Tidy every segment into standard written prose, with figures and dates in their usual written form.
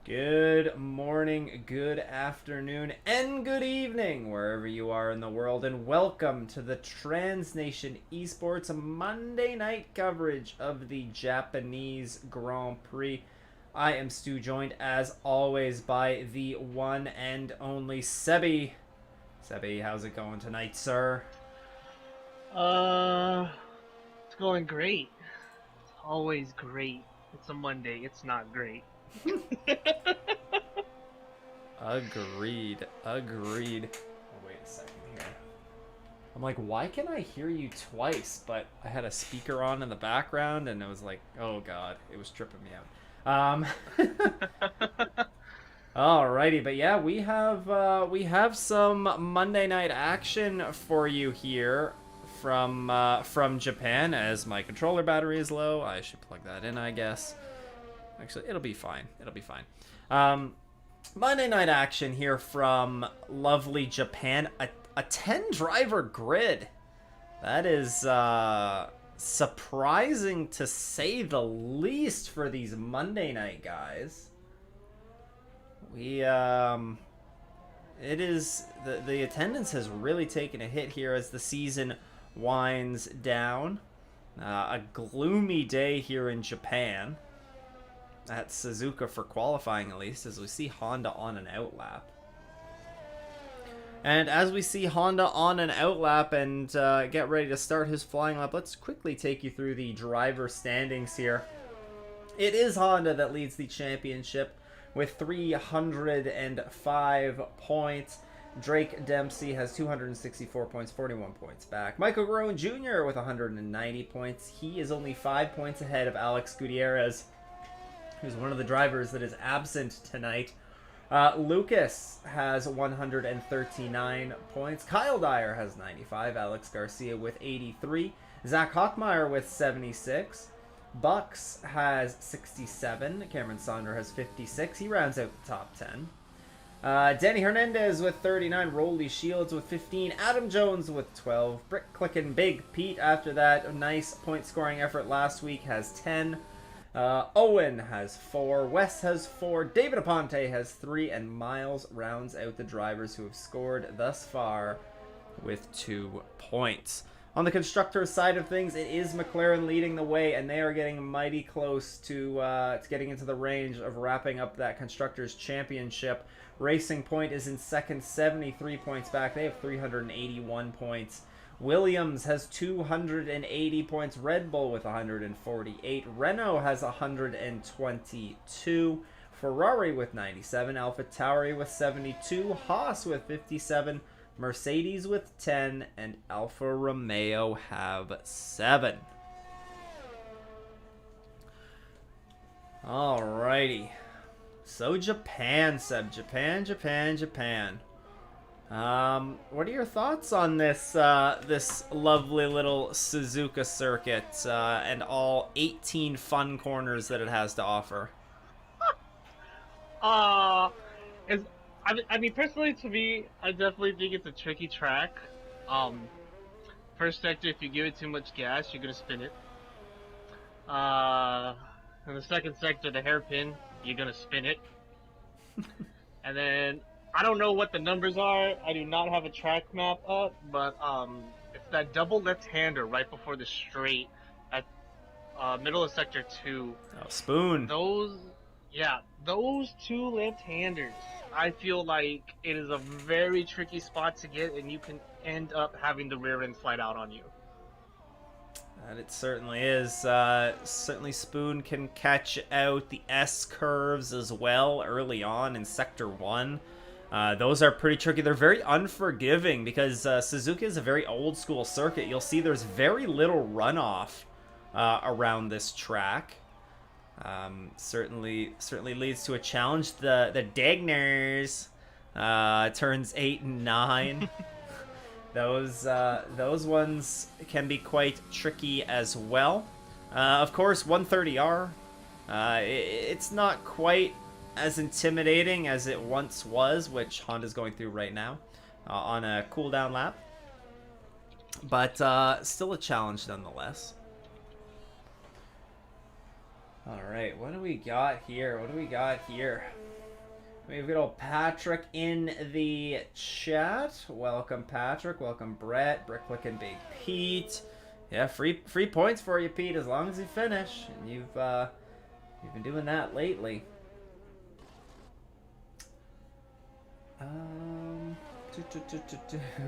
Good morning, good afternoon, and good evening, wherever you are in the world, and welcome to the Transnation Esports Monday night coverage of the Japanese Grand Prix. I am Stu, joined as always by the one and only Sebi. Sebi, how's it going tonight, sir? It's going great. It's always great. It's a Monday. It's not great. Agreed. Oh, wait a second here. I'm like, why can I hear you twice? But I had a speaker on in the background, and it was like, oh god, it was tripping me out. Alrighty, but yeah, we have some Monday night action for you here from Japan. As my controller battery is low, I should plug that in, I guess. Actually, it'll be fine. Monday night action here from lovely Japan. A 10-driver grid. That is surprising to say the least for these Monday night guys. The attendance has really taken a hit here as the season winds down. A gloomy day here in Japan. At Suzuka for qualifying, at least, as we see Honda on an outlap. And as we see Honda on an outlap and get ready to start his flying lap, let's quickly take you through the driver standings here. It is Honda that leads the championship with 305 points. Drake Dempsey has 264 points, 41 points back. Michael Garone Jr. with 190 points. He is only 5 points ahead of Alex Gutierrez, who's one of the drivers that is absent tonight. Lucas has 139 points. Kyle Dyer has 95. Alex Garcia with 83. Zach Hockmeyer with 76. Bucks has 67. Cameron Sonder has 56. He rounds out the top 10. Danny Hernandez with 39. Rolly Shields with 15. Adam Jones with 12. Brick Clickin' Big Pete after that nice point scoring effort last week has 10. Owen has 4, Wes has 4, David Aponte has 3, and Miles rounds out the drivers who have scored thus far with 2 points. On the constructors side of things, it is McLaren leading the way, and they are getting mighty close to getting into the range of wrapping up that Constructors Championship. Racing Point is in second, 73 points back. They have 381 points. Williams has 280 points. Red Bull with 148. Renault has 122. Ferrari with 97. AlphaTauri with 72. Haas with 57. Mercedes with 10, and Alfa Romeo have 7. Alrighty. So Japan, Seb. Japan. What are your thoughts on this this lovely little Suzuka circuit and all 18 fun corners that it has to offer? Is I mean, personally, to me, I definitely think it's a tricky track. First sector, if you give it too much gas, you're gonna spin it. In the second sector, the hairpin, you're gonna spin it. And then, I don't know what the numbers are. I do not have a track map up, but it's that double left-hander right before the straight at middle of sector 2. Oh, spoon. Those 2 left-handers, I feel like it is a very tricky spot to get, and you can end up having the rear end slide out on you. And it certainly is. Certainly Spoon can catch out the S curves as well early on in Sector 1. Those are pretty tricky. They're very unforgiving because Suzuka is a very old school circuit. You'll see there's very little runoff around this track. Certainly leads to a challenge. The Dagners turns 8 and 9. Those ones can be quite tricky as well. Of course, 130R. It's not quite as intimidating as it once was, which Honda's going through right now on a cooldown lap. But still a challenge nonetheless. Alright, what do we got here? We've got old Patrick in the chat. Welcome, Patrick. Welcome, Brett. Bricklick and Big Pete. Yeah, free points for you, Pete, as long as you finish. And you've been doing that lately.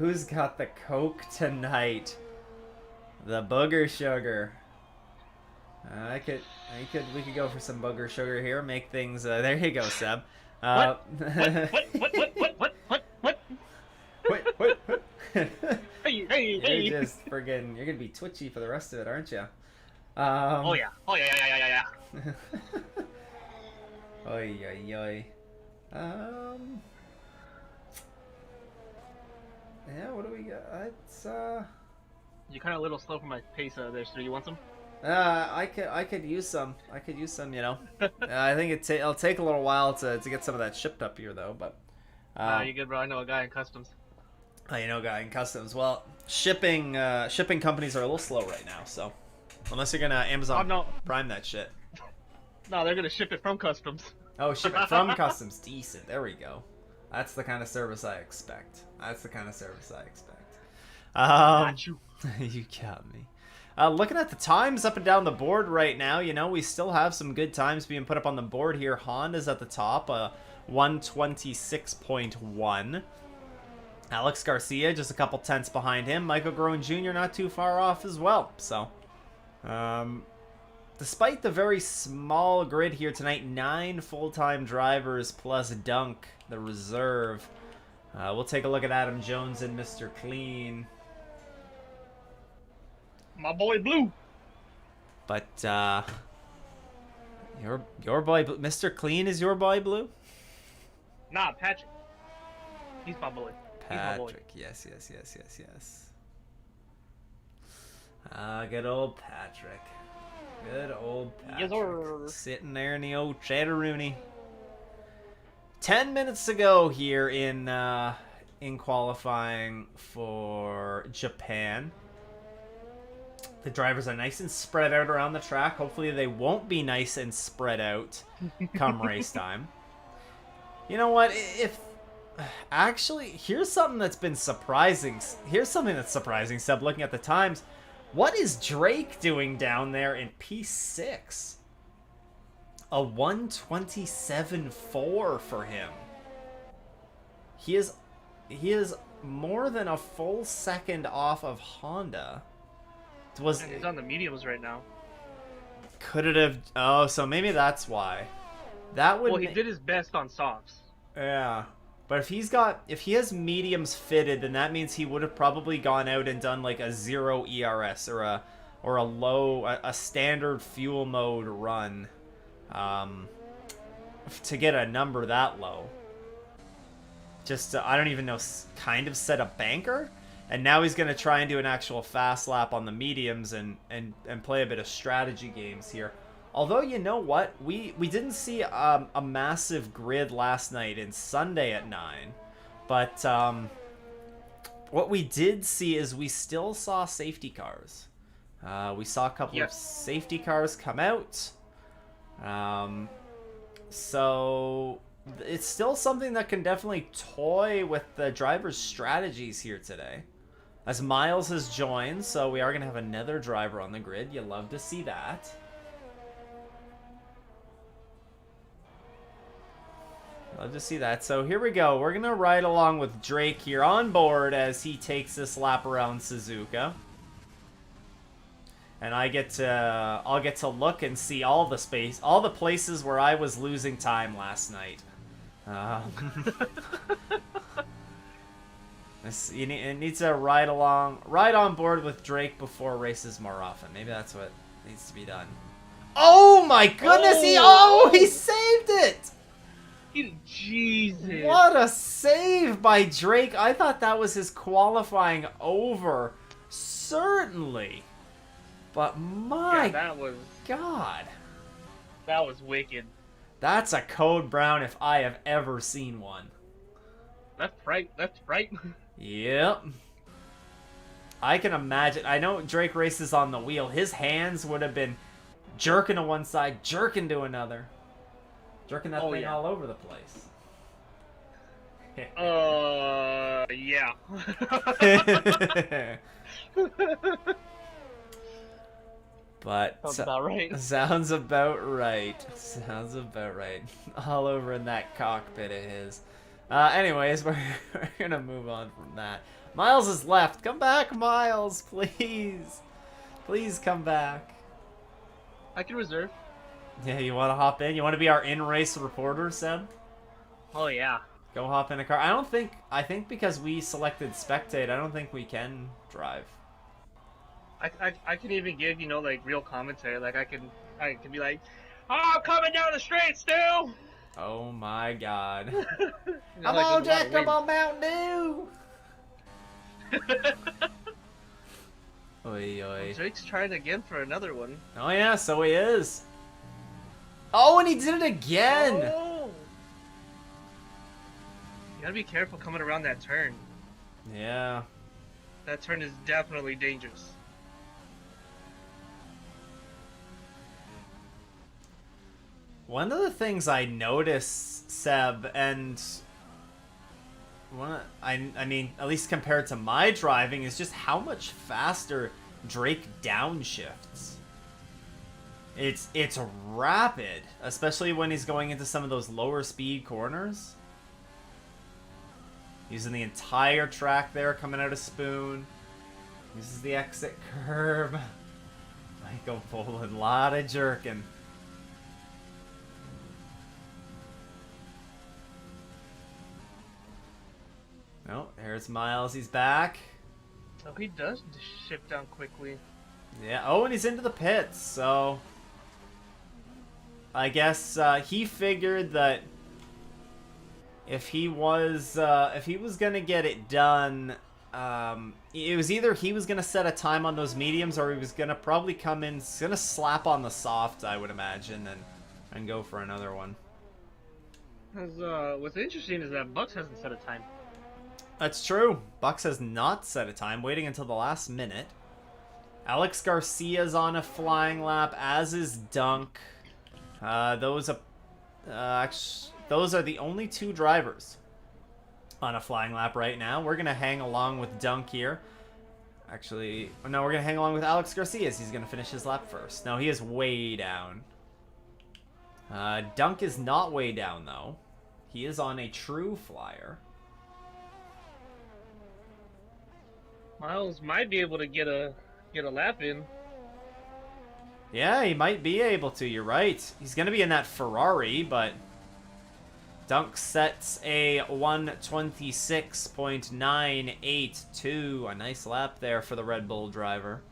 Who's got the Coke tonight? The booger sugar. We could go for some booger sugar here. Make things. There you go, Seb. What? Hey. You're just friggin'. You're gonna be twitchy for the rest of it, aren't you? Oh yeah. Oy. Yeah. What do we got? It's You're kind of a little slow for my pace there, so you want some? I could use some. You know. I think it'll take a little while to get some of that shipped up here, though. But you good, bro? I know a guy in customs. Oh, you know a guy in customs. Well, shipping companies are a little slow right now. So unless you're gonna Amazon Prime that shit. No, they're gonna ship it from customs. Oh, ship it from customs. Decent. There we go. That's the kind of service I expect. Got you. You got me. Looking at the times up and down the board right now, you know, we still have some good times being put up on the board here. Honda's at the top, 126.1. Alex Garcia just a couple tenths behind him. Michael Groen Jr. not too far off as well. So, despite the very small grid here tonight, 9 full-time drivers plus Dunk, the reserve. We'll take a look at Adam Jones and Mr. Clean. My boy Blue. But your boy Mr. Clean is your boy Blue? Nah, Patrick. He's my boy. Patrick, yes. Good old Patrick. Yes, sir. Sitting there in the old Chatteroony. 10 minutes to go here in qualifying for Japan. The drivers are nice and spread out around the track. Hopefully they won't be nice and spread out come race time. You know what? Actually, here's something that's been surprising. Here's something that's surprising, Seb, looking at the times. What is Drake doing down there in P6? A 127.4 for him. He is more than a full second off of Honda. And he's on the mediums right now. Could it have? Oh, so maybe that's why. That would. Well, he did his best on softs. Yeah, but if he has mediums fitted, then that means he would have probably gone out and done like a 0 ERS or a standard fuel mode run, to get a number that low. Just to, I don't even know, kind of set a banker. And now he's going to try and do an actual fast lap on the mediums and play a bit of strategy games here. Although, you know what? We didn't see a massive grid last night in Sunday at 9. But what we did see is we still saw safety cars. We saw a couple of safety cars come out. So it's still something that can definitely toy with the driver's strategies here today. As Miles has joined, so we are going to have another driver on the grid. You love to see that. Love to see that. So here we go. We're going to ride along with Drake here on board as he takes this lap around Suzuka. And I'll get to look and see all the places where I was losing time last night. It needs to ride on board with Drake before races more often. Maybe that's what needs to be done. Oh my goodness! He saved it! Jesus! What a save by Drake! I thought that was his qualifying over. Certainly. But my God. That was wicked. That's a code brown if I have ever seen one. That's right. Yep. I can imagine. I know Drake races on the wheel. His hands would have been jerking to one side, jerking to another. Jerking that thing all over the place. Yeah. But sounds about right. Sounds about right. All over in that cockpit of his. Anyways, we're gonna move on from that. Miles is left. Come back, Miles, please. Please come back. I can reserve. Yeah, you want to hop in? You want to be our in-race reporter, Seb? Oh yeah. Go hop in a car. I think because we selected spectate, I don't think we can drive. I can even give, like real commentary. Like I can be like, "Oh, I'm coming down the straight still." Oh my God. Come on, Jack, come on, Mountain Dew. Oi, oi. Drake's trying again for another one. Oh yeah, so he is. Oh, and he did it again. Oh. You gotta be careful coming around that turn. Yeah. That turn is definitely dangerous. One of the things I noticed, Seb, and I mean, at least compared to my driving, is just how much faster Drake downshifts. It's rapid, especially when he's going into some of those lower speed corners. Using the entire track there, coming out of Spoon. Uses the exit curve. Michael Boland, a lot of jerking. Oh, there's Miles. He's back. Oh, he does shift down quickly. Yeah. Oh, and he's into the pits. So I guess he figured that if he was gonna get it done, it was either he was gonna set a time on those mediums, or he was gonna probably come in, gonna slap on the soft, I would imagine, and go for another one. What's interesting is that Bucks hasn't set a time. That's true. Bucks has not set a time, waiting until the last minute. Alex Garcia's on a flying lap, as is Dunk. Those are the only two drivers on a flying lap right now. We're going to hang along with Dunk here. Actually, no, we're going to hang along with Alex Garcia as he's going to finish his lap first. No, he is way down. Dunk is not way down, though. He is on a true flyer. Miles might be able to get a lap in. Yeah, he might be able to. You're right. He's going to be in that Ferrari, but Dunk sets a 1:26.982. A nice lap there for the Red Bull driver.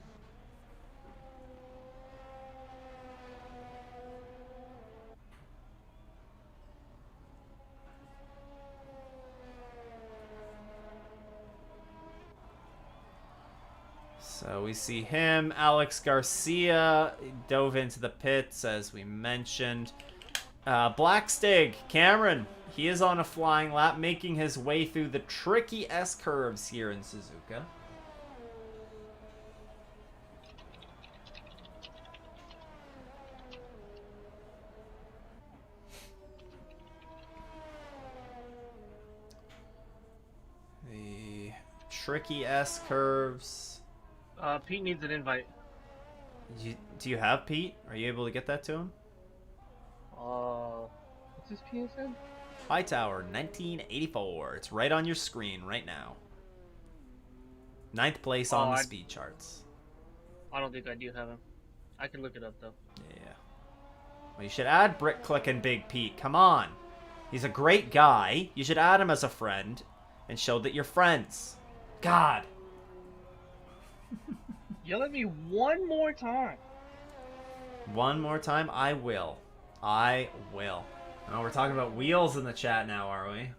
So we see him. Alex Garcia dove into the pits, as we mentioned. Blackstig, Cameron, he is on a flying lap, making his way through the tricky S-curves here in Suzuka. The tricky S-curves. Pete needs an invite. Do you have Pete? Are you able to get that to him? What's his PSN? Hightower, 1984. It's right on your screen right now. 9th place on the speed charts. I don't think I do have him. I can look it up, though. Yeah. Well, you should add Brick Click and Big Pete. Come on. He's a great guy. You should add him as a friend and show that you're friends. God. Yell at me one more time. One more time? I will. I will. Oh, we're talking about wheels in the chat now, are we?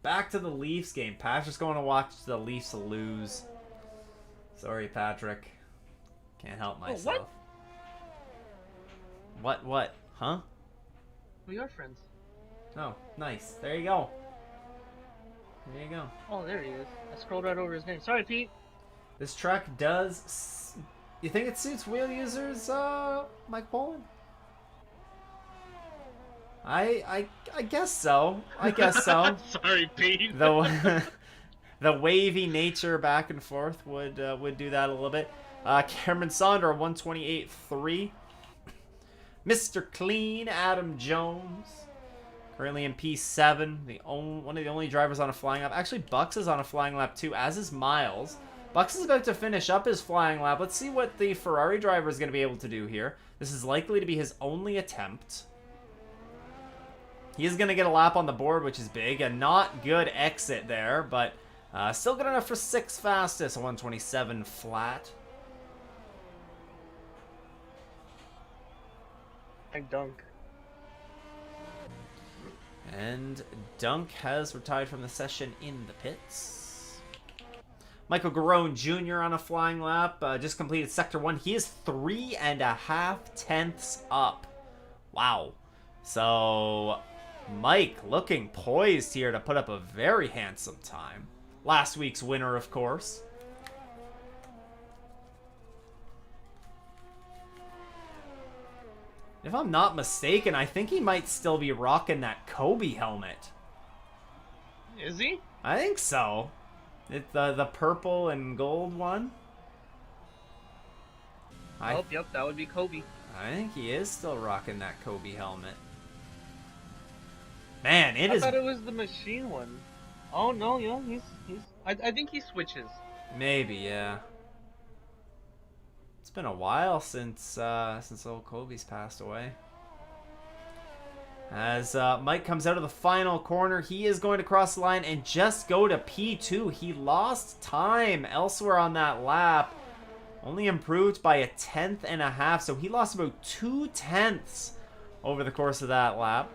Back to the Leafs game. Patrick's going to watch the Leafs lose. Sorry, Patrick. Can't help myself. Oh, What? Huh? We are friends. Oh, nice. There you go. There you go. Oh, there he is. I scrolled right over his name. Sorry, Pete. This truck does... You think it suits wheel users, Mike Poland? I guess so. I guess so. Sorry, Pete. The wavy nature back and forth would do that a little bit. Cameron Sonder, 128.3. Mr. Clean, Adam Jones. Currently in P7. One of the only drivers on a flying lap. Actually, Bucks is on a flying lap too, as is Miles. Bucks is about to finish up his flying lap. Let's see what the Ferrari driver is going to be able to do here. This is likely to be his only attempt. He is going to get a lap on the board, which is big. A not good exit there, but still good enough for 6th fastest. A 127 flat. And Dunk. And Dunk has retired from the session in the pits. Michael Garone Jr. on a flying lap. Just completed Sector 1. He is 3.5 tenths up. Wow. So, Mike looking poised here to put up a very handsome time. Last week's winner, of course. If I'm not mistaken, I think he might still be rocking that Kobe helmet. Is he? I think so. It's the purple and gold one. Yep, that would be Kobe. I think he is still rocking that Kobe helmet. Man, I thought it was the machine one. Oh no, yeah, he's. I think he switches. Maybe, yeah. It's been a while since old Kobe's passed away. As Mike comes out of the final corner, he is going to cross the line and just go to P2. He lost time elsewhere on that lap. Only improved by 1.5 tenths, so he lost about 2 tenths over the course of that lap.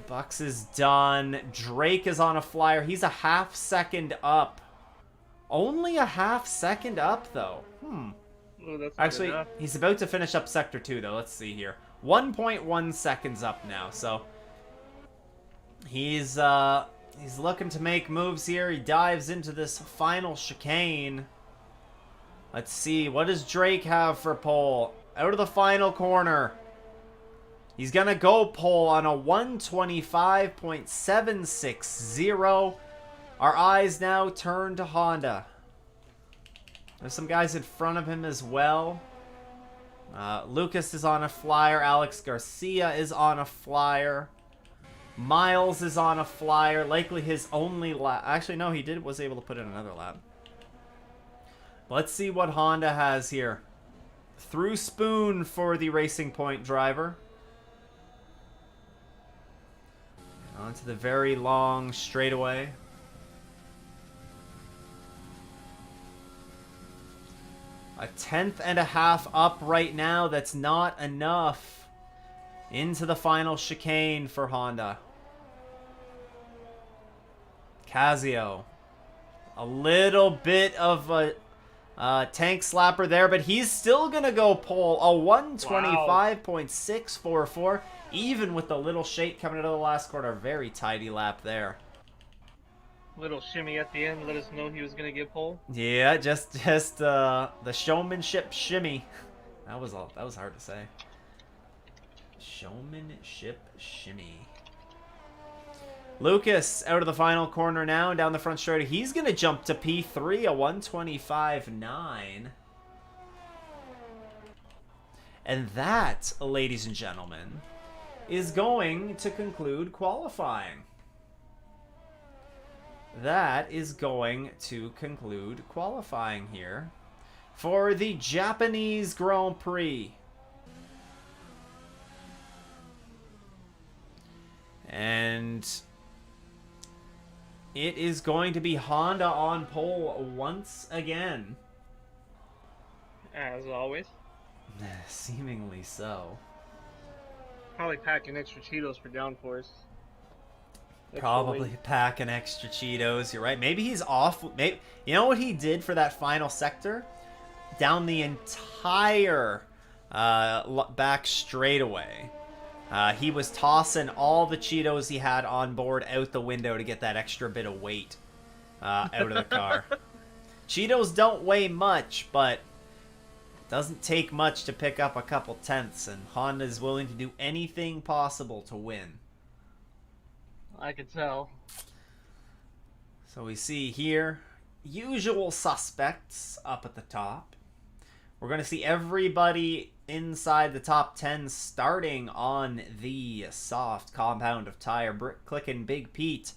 Bucks is done. Drake is on a flyer. He's a 0.5 second up. Only a 0.5 second up, though. Oh, that's actually, he's about to finish up Sector 2, though. Let's see here. 1.1 seconds up now, so he's looking to make moves here. He dives into this final chicane. Let's see. What does Drake have for pole? Out of the final corner. He's going to go pole on a 125.760. Our eyes now turn to Honda. There's some guys in front of him as well. Lucas is on a flyer. Alex Garcia is on a flyer. Miles is on a flyer. Likely his only lap. Actually, no, he was able to put in another lap. Let's see what Honda has here. Through Spoon for the Racing Point driver. And onto the very long straightaway. A 10th.5 up right now. That's not enough. Into the final chicane for Honda. Casio. A little bit of a tank slapper there, but he's still going to go pole. A 125.644. Even with the little shake coming out of the last quarter. Very tidy lap there. Little shimmy at the end, let us know he was gonna get pole. Yeah, just the showmanship shimmy. That was hard to say. Showmanship shimmy. Lucas out of the final corner now and down the front straight. He's gonna jump to P3, a 125.9. And that, ladies and gentlemen, is going to conclude qualifying. That is going to conclude qualifying here for the Japanese Grand Prix. And it is going to be Honda on pole once again. As always. Seemingly so. Probably packing extra Cheetos for downforce. Probably packing extra Cheetos. You're right. Maybe he's off. Maybe, you know what he did for that final sector? Down the entire back straightaway. He was tossing all the Cheetos he had on board out the window to get that extra bit of weight out of the car. Cheetos don't weigh much, but it doesn't take much to pick up a couple tenths, and Honda is willing to do anything possible to win. I could tell. So we see here, usual suspects up at the top. We're going to see everybody inside the top 10 starting on the soft compound of tire. Clicking Big Pete.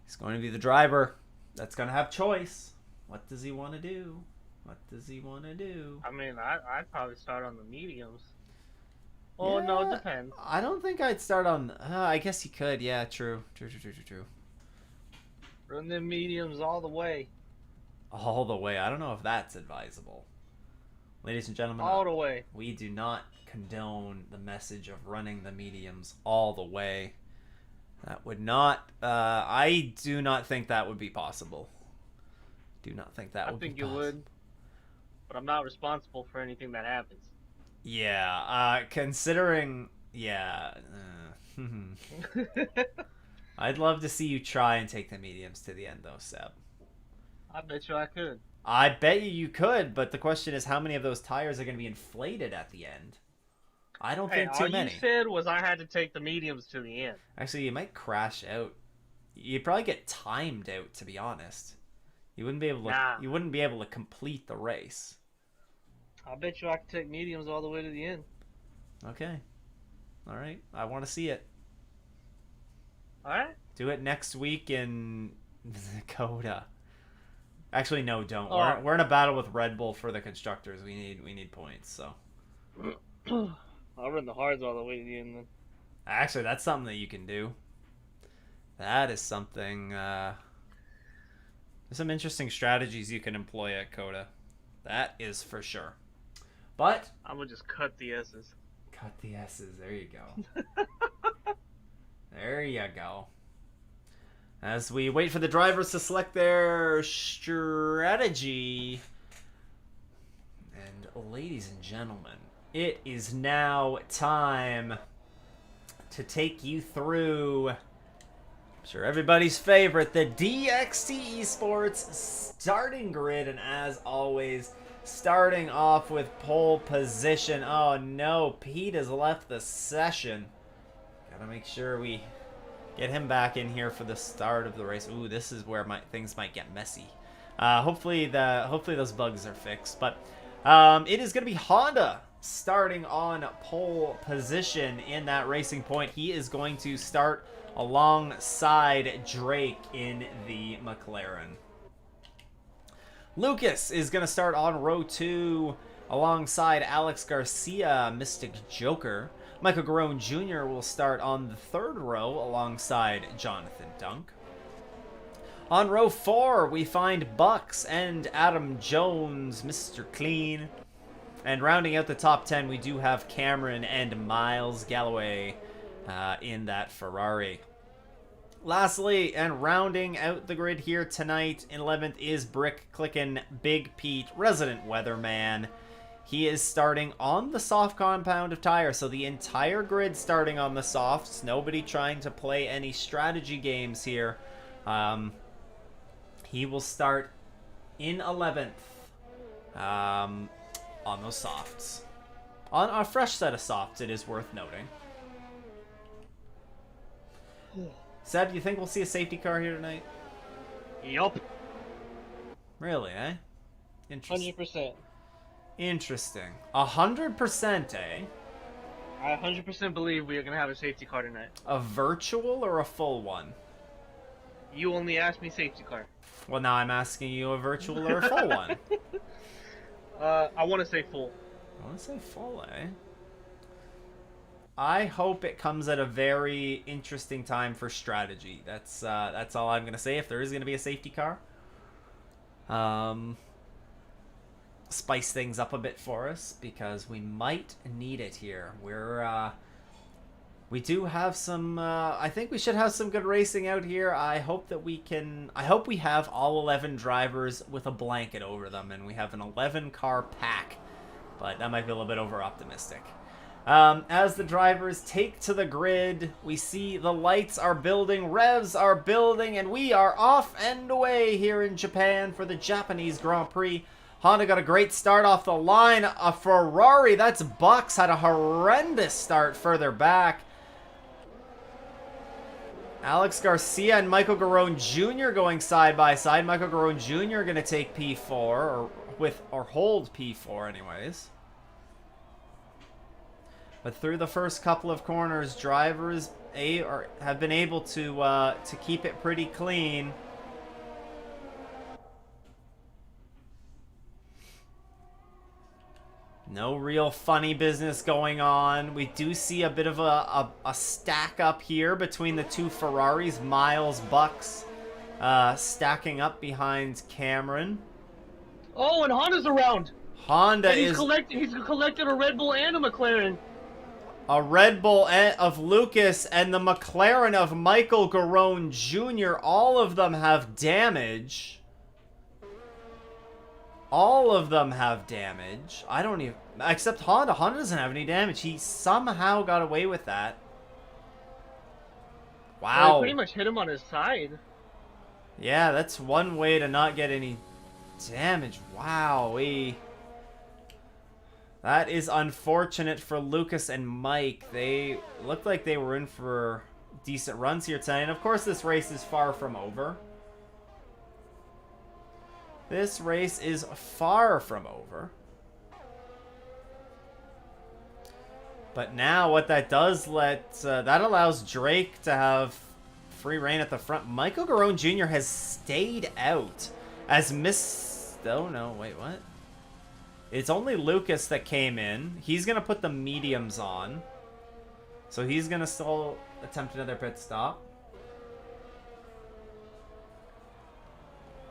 He's going to be the driver that's going to have choice. What does he want to do? What does he want to do? I mean, I'd probably start on the mediums. Oh, yeah, no, it depends. I don't think I'd start on... I guess you could. Yeah, true. True. Run them mediums all the way. All the way. I don't know if that's advisable. Ladies and gentlemen, all the way. We do not condone the message of running the mediums all the way. That would not... I do not think that would be possible. Do not think that would be possible. I think you would. But I'm not responsible for anything that happens. Yeah, considering... Yeah. I'd love to see you try and take the mediums to the end, though, Seb. I bet you I could. I bet you could, but the question is how many of those tires are going to be inflated at the end? I don't think too many. All you said was I had to take the mediums to the end. Actually, you might crash out. You'd probably get timed out, to be honest. You wouldn't be able to. Nah. You wouldn't be able to complete the race. I bet you I could take mediums all the way to the end. Okay. All right. I want to see it. All right. Do it next week in Dakota. Actually, no, don't. Oh. We're in a battle with Red Bull for the constructors. We need points. So. I'll run the hards all the way to the end then. Actually, that's something that you can do. That is something. There's some interesting strategies you can employ at Coda. That is for sure. But I'm gonna just cut the S's. Cut the S's. There you go. There you go. As we wait for the drivers to select their strategy. And ladies and gentlemen, it is now time to take you through, I'm sure everybody's favorite, the DXT eSports starting grid. And as always, starting off with pole position. Oh no, Pete has left the session. Gotta make sure we get him back in here for the start of the race. Ooh, this is where things might get messy. Hopefully those bugs are fixed. But it is going to be Honda starting on pole position in that Racing Point. He is going to start alongside Drake in the McLaren. Lucas is going to start on row 2 alongside Alex Garcia, Mystic Joker. Michael Garone Jr. will start on the 3rd row alongside Jonathan Dunk. On row 4, we find Bucks and Adam Jones, Mr. Clean. And rounding out the top 10, we do have Cameron and Miles Galloway in that Ferrari. Lastly, and rounding out the grid here tonight, in 11th is Brick Clickin' Big Pete, resident weatherman. He is starting on the soft compound of tire, so the entire grid starting on the softs. Nobody trying to play any strategy games here. He will start in 11th on those softs. On a fresh set of softs, it is worth noting. Seb, you think we'll see a safety car here tonight? Yup. Really, eh? Interesting. 100%. Interesting. 100%, eh? I 100% believe we are going to have a safety car tonight. A virtual or a full one? You only asked me safety car. Well, now I'm asking you a virtual or a full one. I want to say full. I want to say full, eh? I hope it comes at a very interesting time for strategy. That's all I'm gonna say. If there is gonna be a safety car, spice things up a bit for us because we might need it here. We do have some. I think we should have some good racing out here. I hope that we can. I hope we have all 11 drivers with a blanket over them, and we have an 11 car pack. But that might be a little bit over optimistic. As the drivers take to the grid, we see the lights are building, revs are building, and we are off and away here in Japan for the Japanese Grand Prix. Honda got a great start off the line. A Ferrari, that's Bucks, had a horrendous start further back. Alex Garcia and Michael Garone Jr. going side by side. Michael Garone Jr. going to take P4, or hold P4 anyways. But through the first couple of corners, drivers have been able to keep it pretty clean. No real funny business going on. We do see a bit of a stack up here between the two Ferraris. Miles, Bucks stacking up behind Cameron. Oh, and Honda's around. Honda and he's collected a Red Bull and a McLaren. A Red Bull of Lucas and the McLaren of Michael Garone Jr. All of them have damage. All of them have damage. I don't even... Except Honda. Honda doesn't have any damage. He somehow got away with that. Wow. Well, he pretty much hit him on his side. Yeah, that's one way to not get any damage. Wow. That is unfortunate for Lucas and Mike. They looked like they were in for decent runs here tonight. And of course, this race is far from over. This race is far from over. But now what that does that allows Drake to have free reign at the front. Michael Garone Jr. has stayed out as oh no, wait, what? It's only Lucas that came in. He's going to put the mediums on. So he's going to still attempt another pit stop.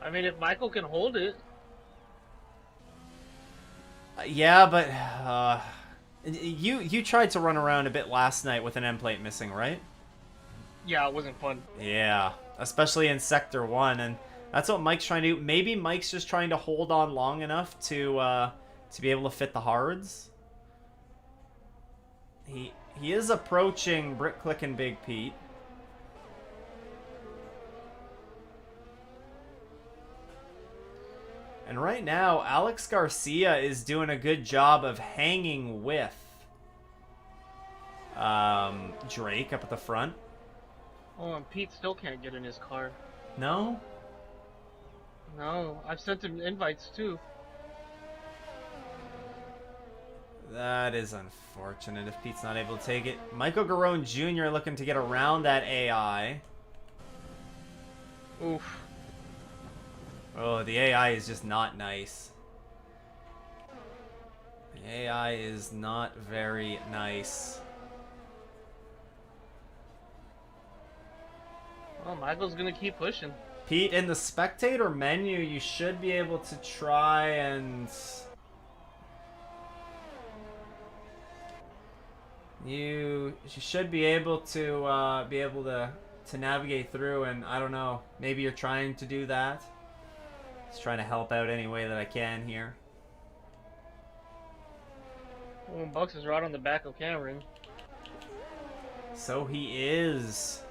I mean, if Michael can hold it. Yeah, but you tried to run around a bit last night with an end plate missing, right? Yeah, it wasn't fun. Yeah, especially in Sector 1, and that's what Mike's trying to do. Maybe Mike's just trying to hold on long enough to be able to fit the hards. He is approaching Brick Click and Big Pete. And right now, Alex Garcia is doing a good job of hanging with Drake up at the front. Oh, and Pete still can't get in his car. No? No, I've sent him invites too. That is unfortunate if Pete's not able to take it. Michael Garone Jr. looking to get around that AI. Oof. Oh, the AI is just not nice. The AI is not very nice. Well, Michael's gonna keep pushing. Pete, in the spectator menu, you should be able to try and... You should be able to navigate through, and I don't know, maybe you're trying to do that. Just trying to help out any way that I can here. Oh, Bucks is right on the back of Cameron. So he is.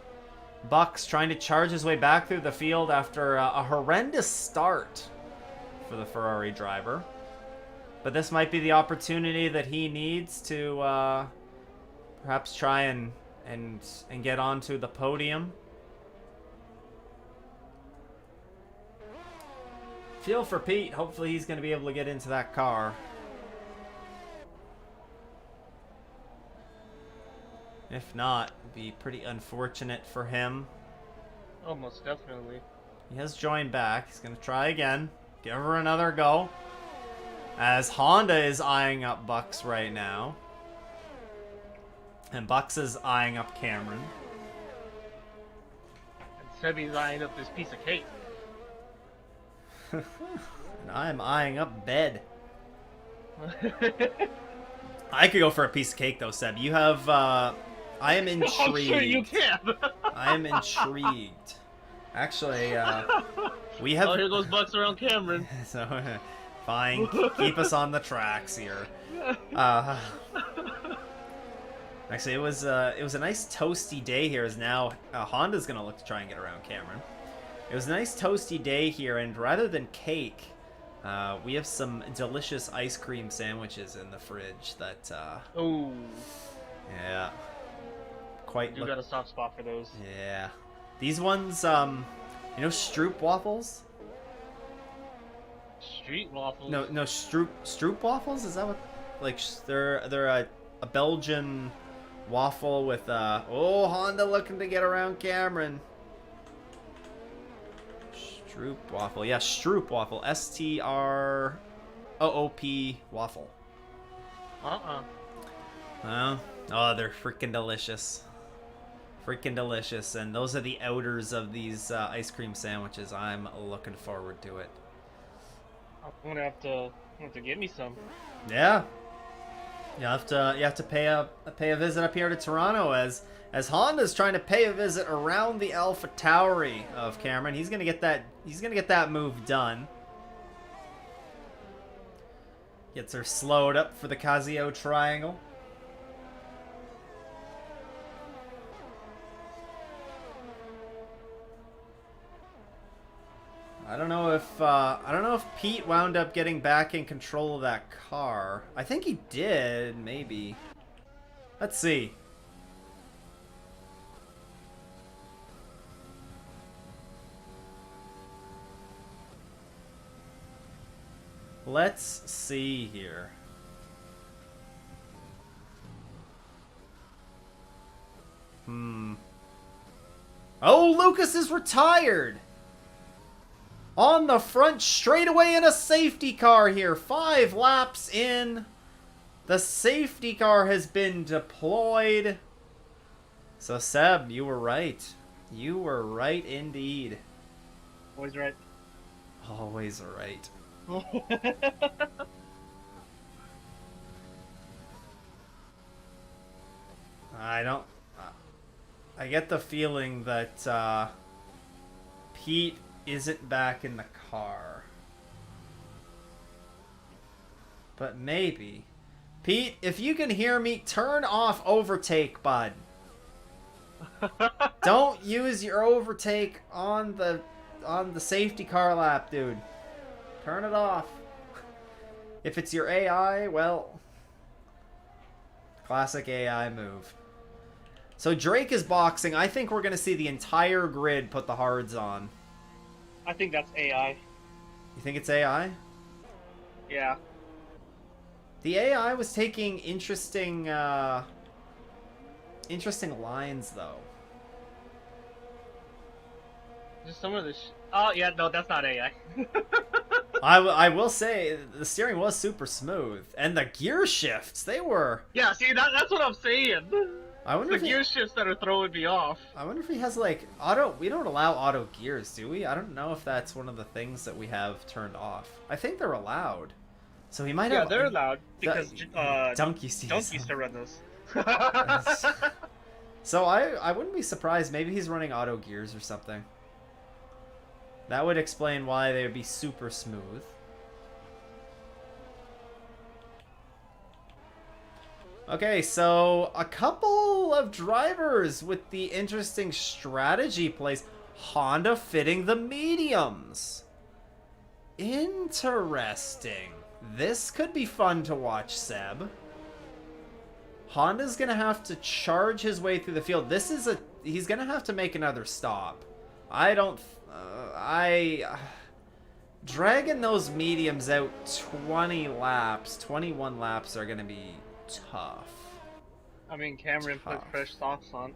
Bucks trying to charge his way back through the field after a horrendous start for the Ferrari driver. But this might be the opportunity that he needs to perhaps try and get onto the podium. Feel for Pete. Hopefully he's going to be able to get into that car. If not, it'd be pretty unfortunate for him. Almost definitely. He has joined back. He's going to try again. Give her another go. As Honda is eyeing up Bucks right now. And Bucks is eyeing up Cameron. And Sebi's eyeing up this piece of cake. And I'm eyeing up bed. I could go for a piece of cake though, Seb. You have, I am intrigued. I'm sure you can. I am intrigued. Actually, we have... Oh, here goes Bucks around Cameron. So, fine. Keep us on the tracks here. Actually, it was a nice toasty day here. As now Honda's gonna look to try and get around Cameron. It was a nice toasty day here, and rather than cake, we have some delicious ice cream sandwiches in the fridge. That Oh. Yeah. Quite. You got a soft spot for those. Yeah. These ones, you know, Stroop waffles. Street waffles. No, Stroop waffles. Is that what? Like they're a Belgian waffle with oh, Honda looking to get around Cameron. Stroop waffle. Yeah, Stroop waffle. STROOP waffle. Well, oh, they're freaking delicious. Freaking delicious. And those are the outers of these ice cream sandwiches. I'm looking forward to it. I'm gonna have to get me some. Yeah. You have to pay a visit up here to Toronto as Honda's trying to pay a visit around the Alpha Tauri of Cameron. He's gonna get that move done. Gets her slowed up for the Casio triangle. I don't know if Pete wound up getting back in control of that car. I think he did, maybe. Let's see. Let's see here. Oh, Lucas is retired! On the front straightaway in a safety car here. 5 laps in. The safety car has been deployed. So, Seb, you were right. You were right indeed. Always right. Always right. I get the feeling that Pete isn't back in the car. But maybe. Pete, if you can hear me, turn off overtake, bud. Don't use your overtake on the safety car lap, dude. Turn it off. If it's your AI, well, classic AI move. So Drake is boxing. I think we're going to see the entire grid put the hards on. I think that's AI. You think it's AI? Yeah. The AI was taking interesting lines, though. Just some of this. Oh yeah, no, that's not AI. I will say the steering was super smooth, and the gear shifts, they were. Yeah, see, that's what I'm saying. I wonder The if gear shifts that are throwing me off. I wonder if he has like auto. We don't allow auto gears, do we? I don't know if that's one of the things that we have turned off. I think they're allowed. So he might have. Yeah, they're allowed because Dunk used to Dunk used to run those. So I wouldn't be surprised. Maybe he's running auto gears or something. That would explain why they would be super smooth. Okay, so a couple of drivers with the interesting strategy plays. Honda fitting the mediums. Interesting. This could be fun to watch, Seb. Honda's going to have to charge his way through the field. He's going to have to make another stop. Dragging those mediums out 20 laps, 21 laps are going to be tough. I mean, Cameron put fresh socks on.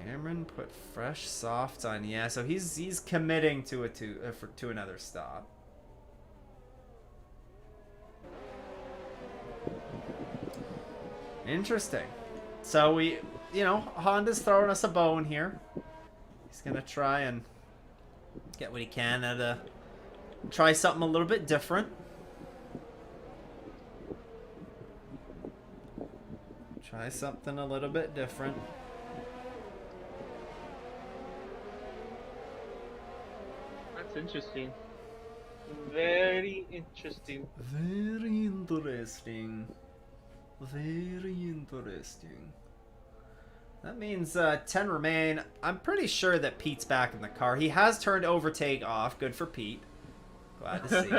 Cameron put fresh softs on. Yeah, so he's committing to another stop. Interesting. So Honda's throwing us a bone here. He's gonna try and get what he can try something a little bit different. Try something a little bit different. That's interesting. Very interesting. Very interesting. Very interesting. That means 10 remain. I'm pretty sure that Pete's back in the car. He has turned overtake off. Good for Pete. Glad to see.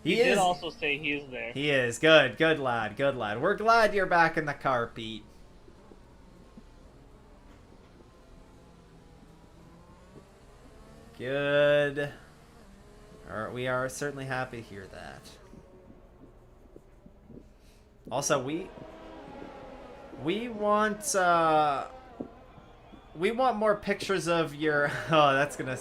He did also say he is there. He is. Good. Good lad. Good lad. We're glad you're back in the car, Pete. Good. We are certainly happy to hear that. Also, we want more pictures of your. Oh, that's gonna.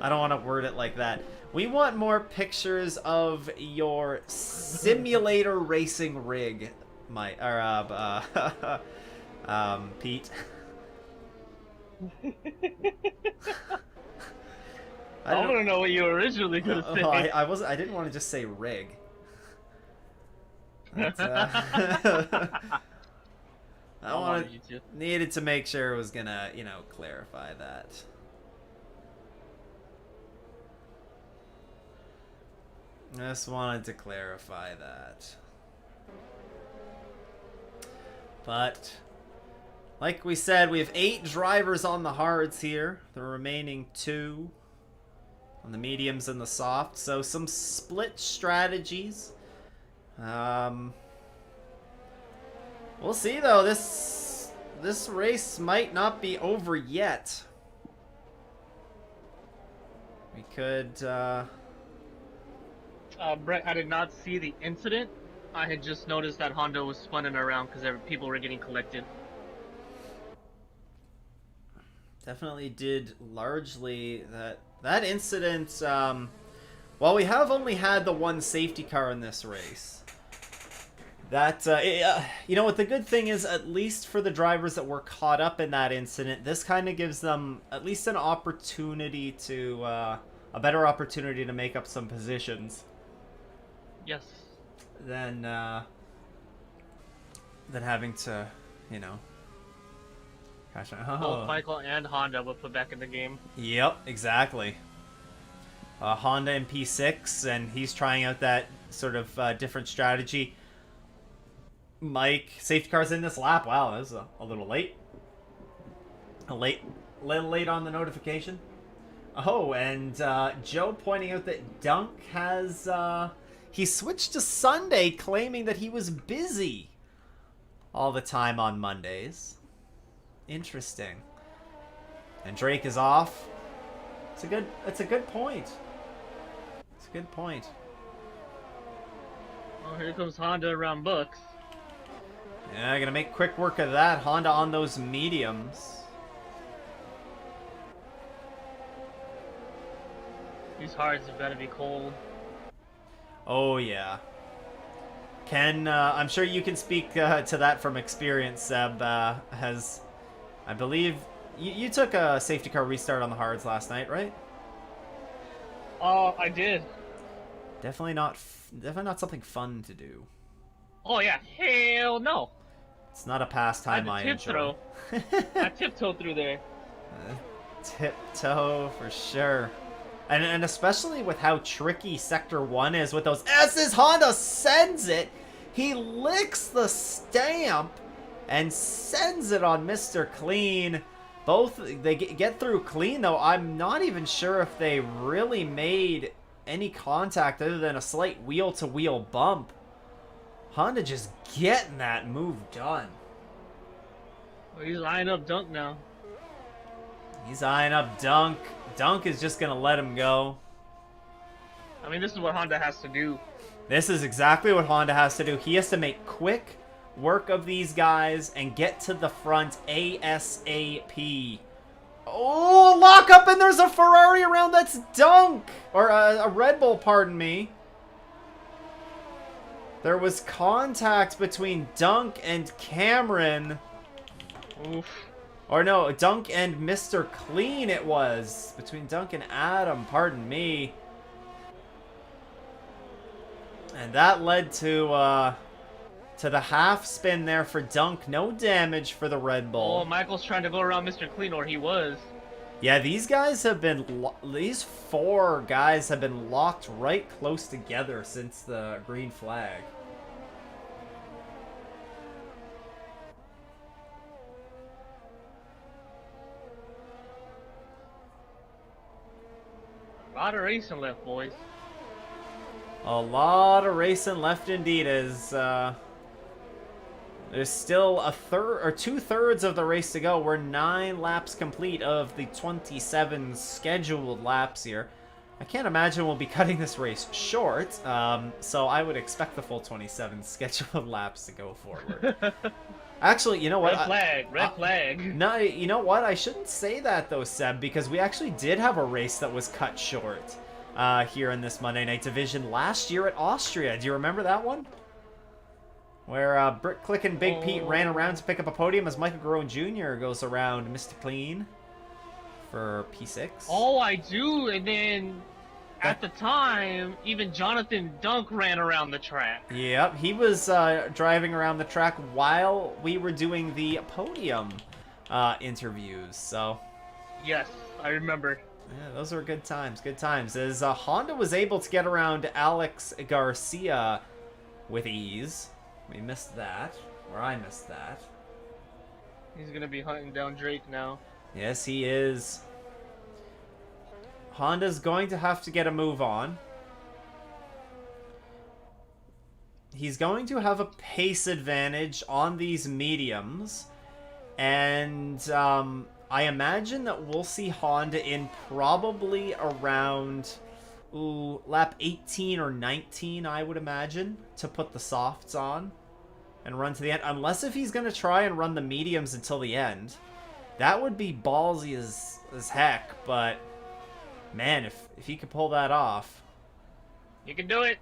I don't want to word it like that. We want more pictures of your simulator racing rig, Pete. I want to know what you were originally gonna say. I didn't want to just say rig. Needed to make sure it was gonna, clarify that. Just wanted to clarify that. But, like we said, we have 8 drivers on the hards here. The remaining 2 on the mediums and the softs. So some split strategies. We'll see though. This race might not be over yet. We could. Brett, I did not see the incident. I had just noticed that Honda was spinning around because people were getting collected. Definitely did largely that incident. Well, we have only had the one safety car in this race. What the good thing is, at least for the drivers that were caught up in that incident, this kind of gives them at least an opportunity to, a better opportunity to make up some positions. Yes. Than having to, Gosh, Both Michael and Honda were put back in the game. Yep, exactly. Honda in P6, and he's trying out that sort of different strategy. Mike, safety car's in this lap. Wow, that was a little late. Little late on the notification. Oh, and Joe pointing out that Dunk has he switched to Sunday, claiming that he was busy all the time on Mondays. Interesting. And Drake is off. It's a good point. It's a good point. Oh, here comes Honda around Bucks. Yeah, gonna make quick work of that. Honda on those mediums. These hards have got to be cold. Oh yeah. Ken, I'm sure you can speak to that from experience. Seb has, I believe, you took a safety car restart on the hards last night, right? Oh, I did. Definitely not something fun to do. Oh yeah, hell no. It's not a pastime I enjoy. I tiptoe through there. Tiptoe for sure. And especially with how tricky Sector 1 is with those S's, Honda sends it. He licks the stamp and sends it on Mr. Clean. Both, they get through clean, though. I'm not even sure if they really made any contact other than a slight wheel-to-wheel bump. Honda just getting that move done. Well, he's eyeing up Dunk now. He's eyeing up Dunk. Dunk is just going to let him go. I mean, this is what Honda has to do. This is exactly what Honda has to do. He has to make quick work of these guys and get to the front ASAP. Oh, lock up, and there's a Ferrari around. That's Dunk. Or a Red Bull, pardon me. There was contact between Dunk and Cameron. Oof. Or no, Dunk and Mr. Clean it was. Between Dunk and Adam, pardon me. And that led to the half spin there for Dunk. No damage for the Red Bull. Oh, Michael's trying to go around Mr. Clean, or he was. Yeah, these guys have been... These four guys have been locked right close together since the green flag. A lot of racing left, boys. A lot of racing left indeed, as there's still a third or 2/3 of the race to go. We're 9 laps complete of the 27 scheduled laps here. I can't imagine we'll be cutting this race short, so I would expect the full 27 scheduled laps to go forward. Actually, you know what? Red flag. No, you know what? I shouldn't say that though, Seb, because we actually did have a race that was cut short here in this Monday Night Division last year at Austria. Do you remember that one? Where Brick Click and Big Pete ran around to pick up a podium as Michael Garone Jr. goes around Mr. Clean for P6. Oh, I do. And then at the time, even Jonathan Dunk ran around the track. Yep, he was driving around the track while we were doing the podium interviews. So Yes, I remember. yeah, those were good times. Good times. As Honda was able to get around Alex Garcia with ease. We missed that. Or I missed that. He's going to be hunting down Drake now. Yes, he is. Honda's going to have to get a move on. He's going to have a pace advantage on these mediums. And I imagine that we'll see Honda in probably around lap 18 or 19, I would imagine, to put the softs on and run to the end. Unless if he's going to try and run the mediums until the end. That would be ballsy as heck, but man, if he could pull that off. You can do it.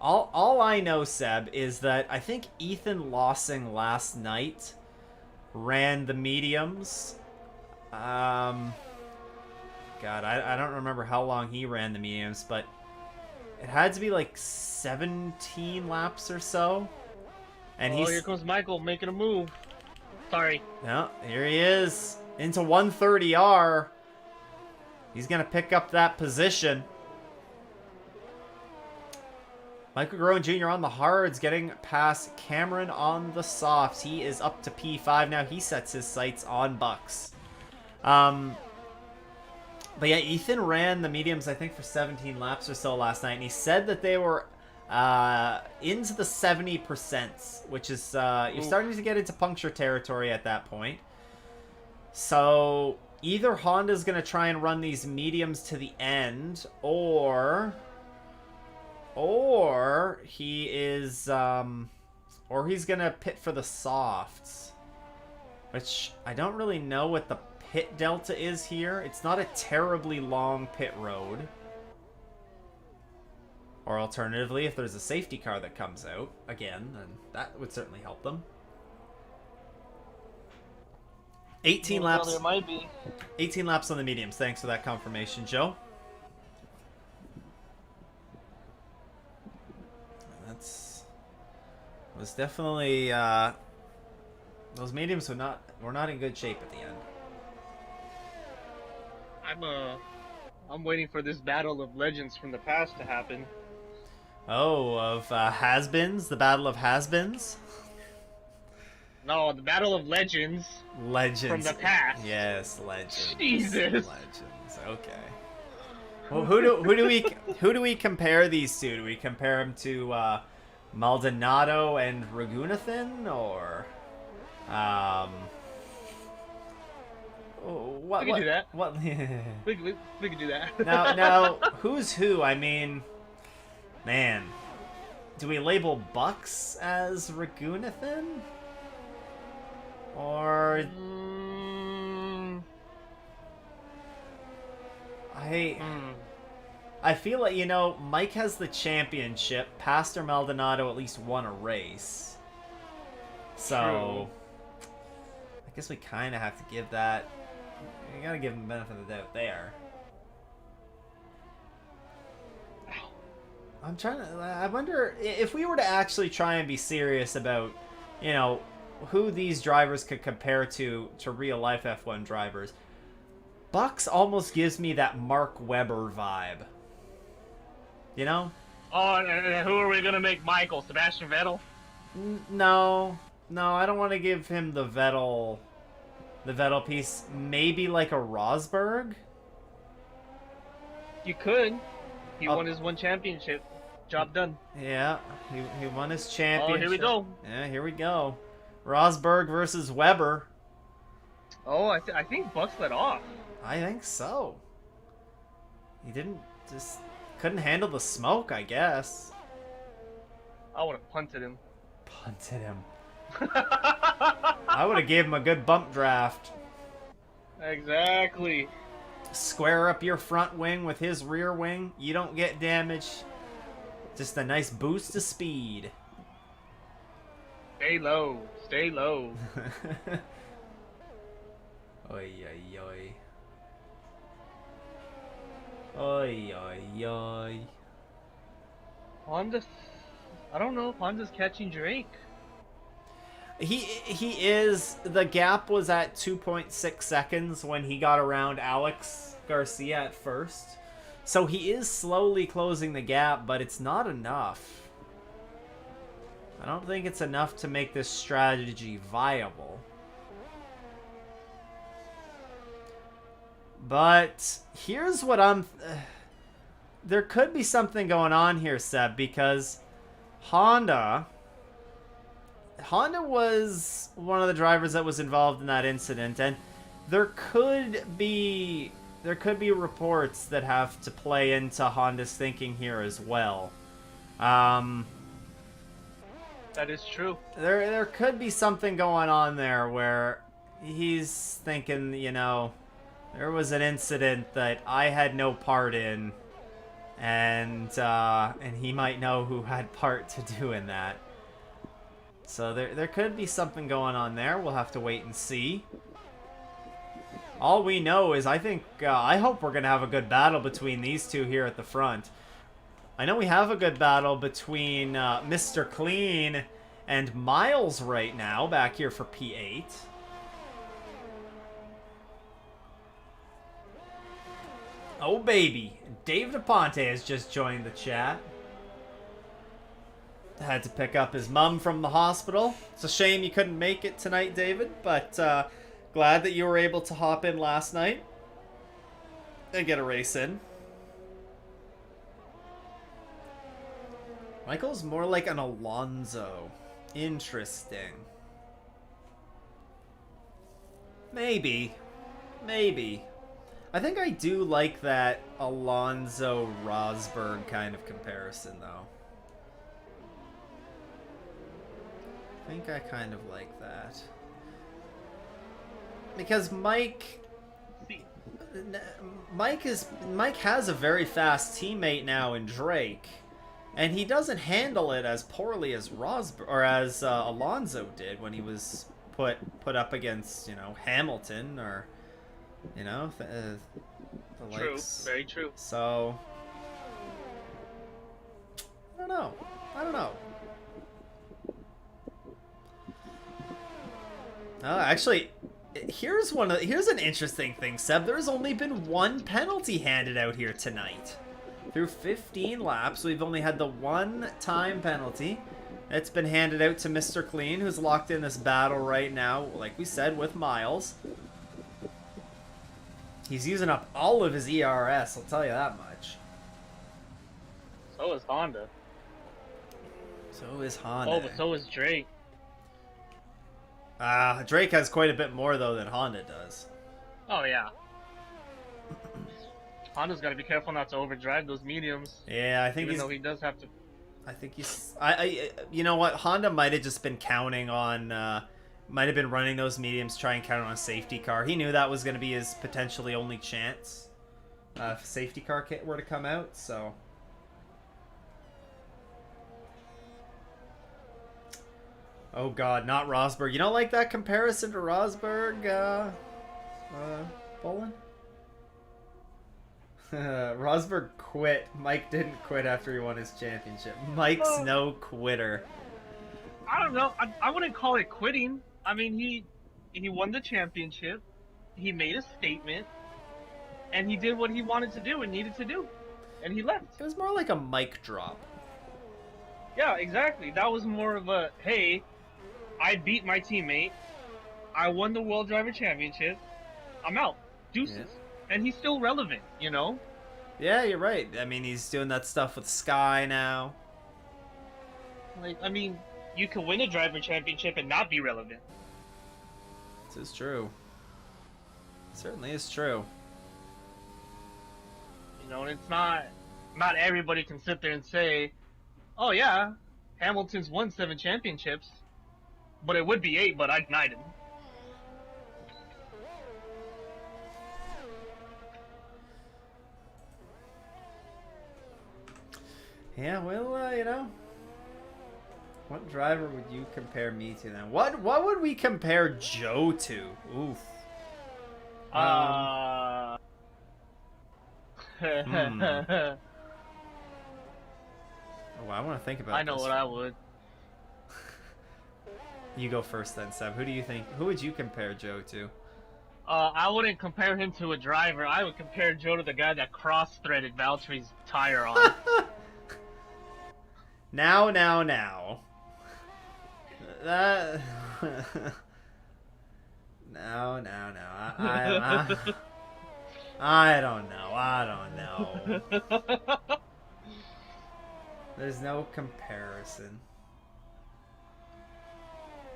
All I know, Seb, is that I think Ethan Lossing last night ran the mediums. God, I don't remember how long he ran the mediums, but it had to be like 17 laps or so. And here comes Michael making a move. Sorry. No, here he is into 130R. He's gonna pick up that position. Michael Garone Jr. on the hards, getting past Cameron on the softs. He is up to P5 now. He sets his sights on Bucks. But yeah, Ethan ran the mediums, I think, for 17 laps or so last night, and he said that they were into the 70%, which is, you're Oof. starting to get into puncture territory at that point. So either Honda's going to try and run these mediums to the end, or he is, or he's going to pit for the softs, which I don't really know what the pit delta is here. It's not a terribly long pit road. Or alternatively, if there's a safety car that comes out, again, then that would certainly help them. 18 laps. There might be. 18 laps on the mediums. Thanks for that confirmation, Joe. Was definitely those mediums were not in good shape at the end. I'm waiting for this battle of legends from the past to happen. Oh, of has-beens? The battle of has-beens? No, the battle of legends. Legends. From the past. Yes, legends. Jesus. Legends. Okay. Well, who do we compare these to? Do we compare them to Maldonado and Raghunathan, or we can do that. What? we can do that. now, who's who? I mean, man, do we label Bucks as Raghunathan, or I feel like, Mike has the championship. Pastor Maldonado at least won a race. So, true. I guess we kind of have to give that... You gotta give him the benefit of the doubt there. I wonder if we were to actually try and be serious about, who these drivers could compare to real-life F1 drivers. Bucks almost gives me that Mark Webber vibe. Oh, and who are we gonna make Michael? Sebastian Vettel? No, I don't want to give him the Vettel piece. Maybe like a Rosberg. You could. He won his one championship. Job done. Yeah, he won his championship. Oh, here we go. Yeah, here we go. Rosberg versus Webber. Oh, I think Bucks let off. I think so. He couldn't handle the smoke, I guess. I would have punted him. I would have gave him a good bump draft. Exactly. Square up your front wing with his rear wing. You don't get damage. Just a nice boost of speed. Stay low. Stay low. Oi, oi, oi. Oi, oi, oi. Honda... I don't know if Honda's catching Drake. He is. The gap was at 2.6 seconds when he got around Alex Garcia at first. So he is slowly closing the gap, but it's not enough. I don't think it's enough to make this strategy viable. But here's what there could be something going on here, Seb, because Honda was one of the drivers that was involved in that incident, and there could be reports that have to play into Honda's thinking here as well. That is true. There could be something going on there where he's thinking, there was an incident that I had no part in, and he might know who had part to do in that. So there could be something going on there. We'll have to wait and see. All we know is I hope we're going to have a good battle between these two here at the front. I know we have a good battle between Mr. Clean and Miles right now, back here for P8. Oh, baby. Dave DePonte has just joined the chat. Had to pick up his mom from the hospital. It's a shame you couldn't make it tonight, David, but glad that you were able to hop in last night. and get a race in. Michael's more like an Alonso. Interesting. Maybe. Maybe. I think I do like that Alonso Rosberg kind of comparison, though. I think I kind of like that. Because Mike has a very fast teammate now in Drake, and he doesn't handle it as poorly as Rosberg or as Alonso did when he was put up against, you know, Hamilton or, you know, the True, likes. very true. So I don't know. Actually, here's an interesting thing, Seb. There's only been one penalty handed out here tonight. Through 15 laps, we've only had the one time penalty. It's been handed out to Mr. Clean, who's locked in this battle right now, like we said, with Miles. He's using up all of his ERS, I'll tell you that much. So is Honda. So is Honda. Oh, but so is Drake. Drake has quite a bit more, though, than Honda does. Oh, yeah. Honda's got to be careful not to overdrive those mediums. Yeah, I think even though he does have to. I think he's. You know what? Honda might have just been counting on. Might have been running those mediums, trying to count on a safety car. He knew that was going to be his potentially only chance if a safety car kit were to come out. So. Oh God, not Rosberg. You don't like that comparison to Rosberg, Bolin? Rosberg quit. Mike didn't quit after he won his championship. Mike's no quitter. I don't know. I wouldn't call it quitting. I mean, he won the championship. He made a statement, and he did what he wanted to do and needed to do, and he left. It was more like a mic drop. Yeah, exactly. That was more of a, hey, I beat my teammate. I won the World Driver Championship. I'm out. Deuces. Yeah. And he's still relevant, you know? Yeah, you're right. I mean, he's doing that stuff with Sky now. Like, I mean, you can win a driver championship and not be relevant. This is true. It certainly is true. You know, and it's not everybody can sit there and say, oh yeah, Hamilton's won 7 championships, but it would be 8, but I denied him. Yeah, well, you know, what driver would you compare me to then? What would we compare Joe to? Oof. Oh, I want to think about. I know what I would. You go first then, Seb. Who do you think? Who would you compare Joe to? I wouldn't compare him to a driver. I would compare Joe to the guy that cross-threaded Valtteri's tire on. Now. That. No. I don't know. There's no comparison.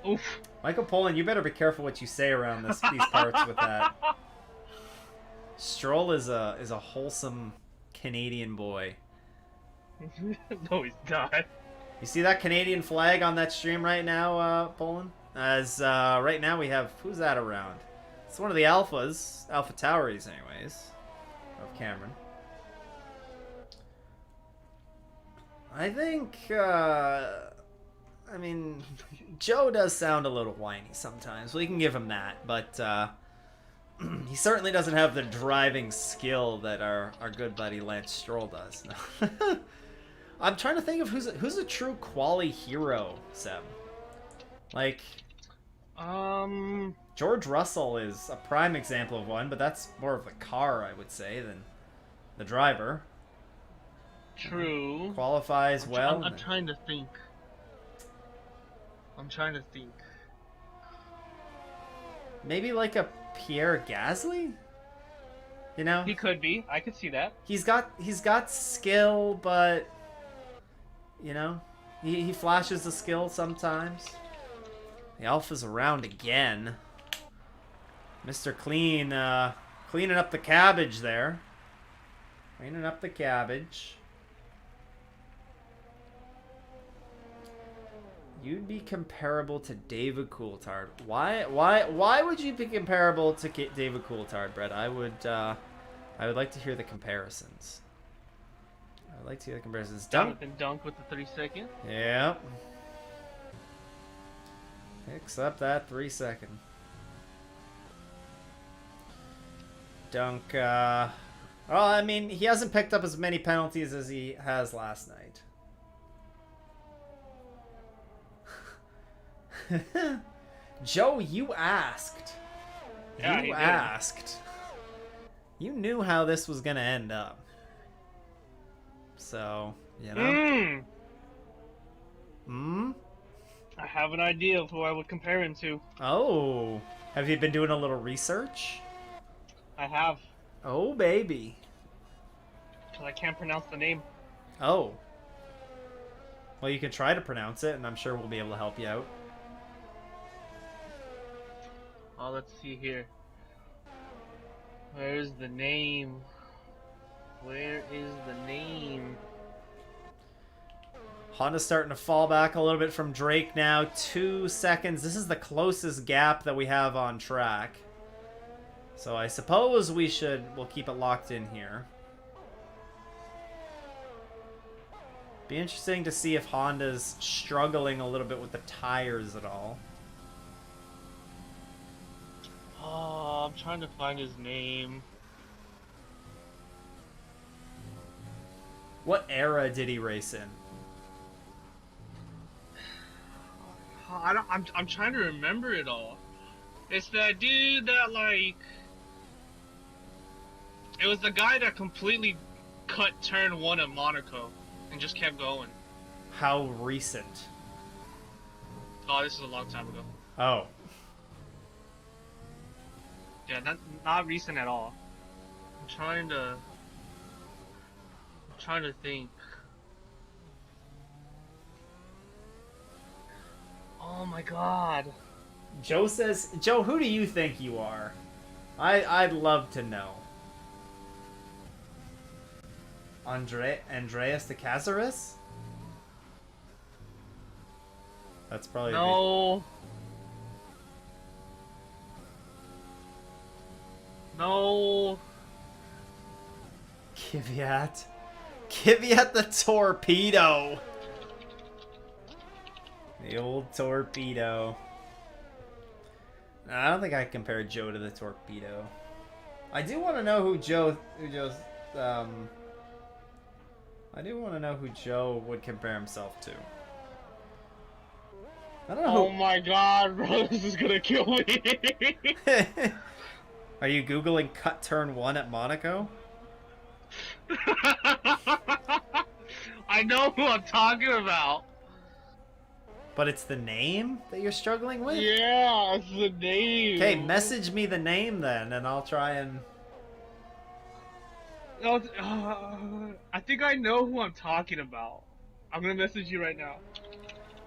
Oof. Michael Pollan, you better be careful what you say around these parts with that. Stroll is a wholesome Canadian boy. No, he's not. You see that Canadian flag on that stream right now, Pollan? As right now we have, who's that around? It's one of the Alphas, Alpha Tauris anyways, of Cameron. I think, I mean, Joe does sound a little whiny sometimes. We can give him that, but he certainly doesn't have the driving skill that our good buddy Lance Stroll does. No. I'm trying to think of who's a true quali hero, Seb. Like, George Russell is a prime example of one, but that's more of the car, I would say, than the driver. True. Qualifies well. I'm trying to think. Maybe like a Pierre Gasly? You know, He could be. I could see that. he's got skill, but you know, he flashes the skill sometimes. The Alpha's around again. Mr. Clean, cleaning up the cabbage there. Cleaning up the cabbage. You'd be comparable to David Coulthard. Why would you be comparable to David Coulthard, Brett? I would like to hear the comparisons. I would like to hear the comparisons. Jonathan Dunk with the 3-second. Yep. Picks up that 3-second. Dunk, well, I mean, he hasn't picked up as many penalties as he has last night. Joe, you asked. Yeah, you asked. You knew how this was gonna end up. So, you know. I have an idea of who I would compare him to. Oh. Have you been doing a little research? I have. Oh, baby. Because I can't pronounce the name. Oh. Well, you can try to pronounce it, and I'm sure we'll be able to help you out. Oh, let's see here. Where's the name? Where is the name? Honda's starting to fall back a little bit from Drake now. 2 seconds. This is the closest gap that we have on track. So I suppose we'll keep it locked in here. Be interesting to see if Honda's struggling a little bit with the tires at all. Oh, I'm trying to find his name. What era did he race in? I'm trying to remember it all. It's that dude that, like... It was the guy that completely cut turn 1 at Monaco and just kept going. How recent? Oh, this is a long time ago. Oh. Yeah, not recent at all. I'm trying to think. Oh my god. Joe says, Joe, who do you think you are? I'd love to know. Andreas de Caceres? That's probably no. No. Kvyat. Kvyat the Torpedo. The old Torpedo. I don't think I compared Joe to the Torpedo. I do want to know who Joe's I do want to know who Joe would compare himself to. I don't know. Oh my god, bro, this is gonna kill me. Are you Googling cut turn 1 at Monaco? I know who I'm talking about. But it's the name that you're struggling with? Yeah, it's the name. Okay, message me the name then, and I'll try and... No, I think I know who I'm talking about. I'm gonna message you right now.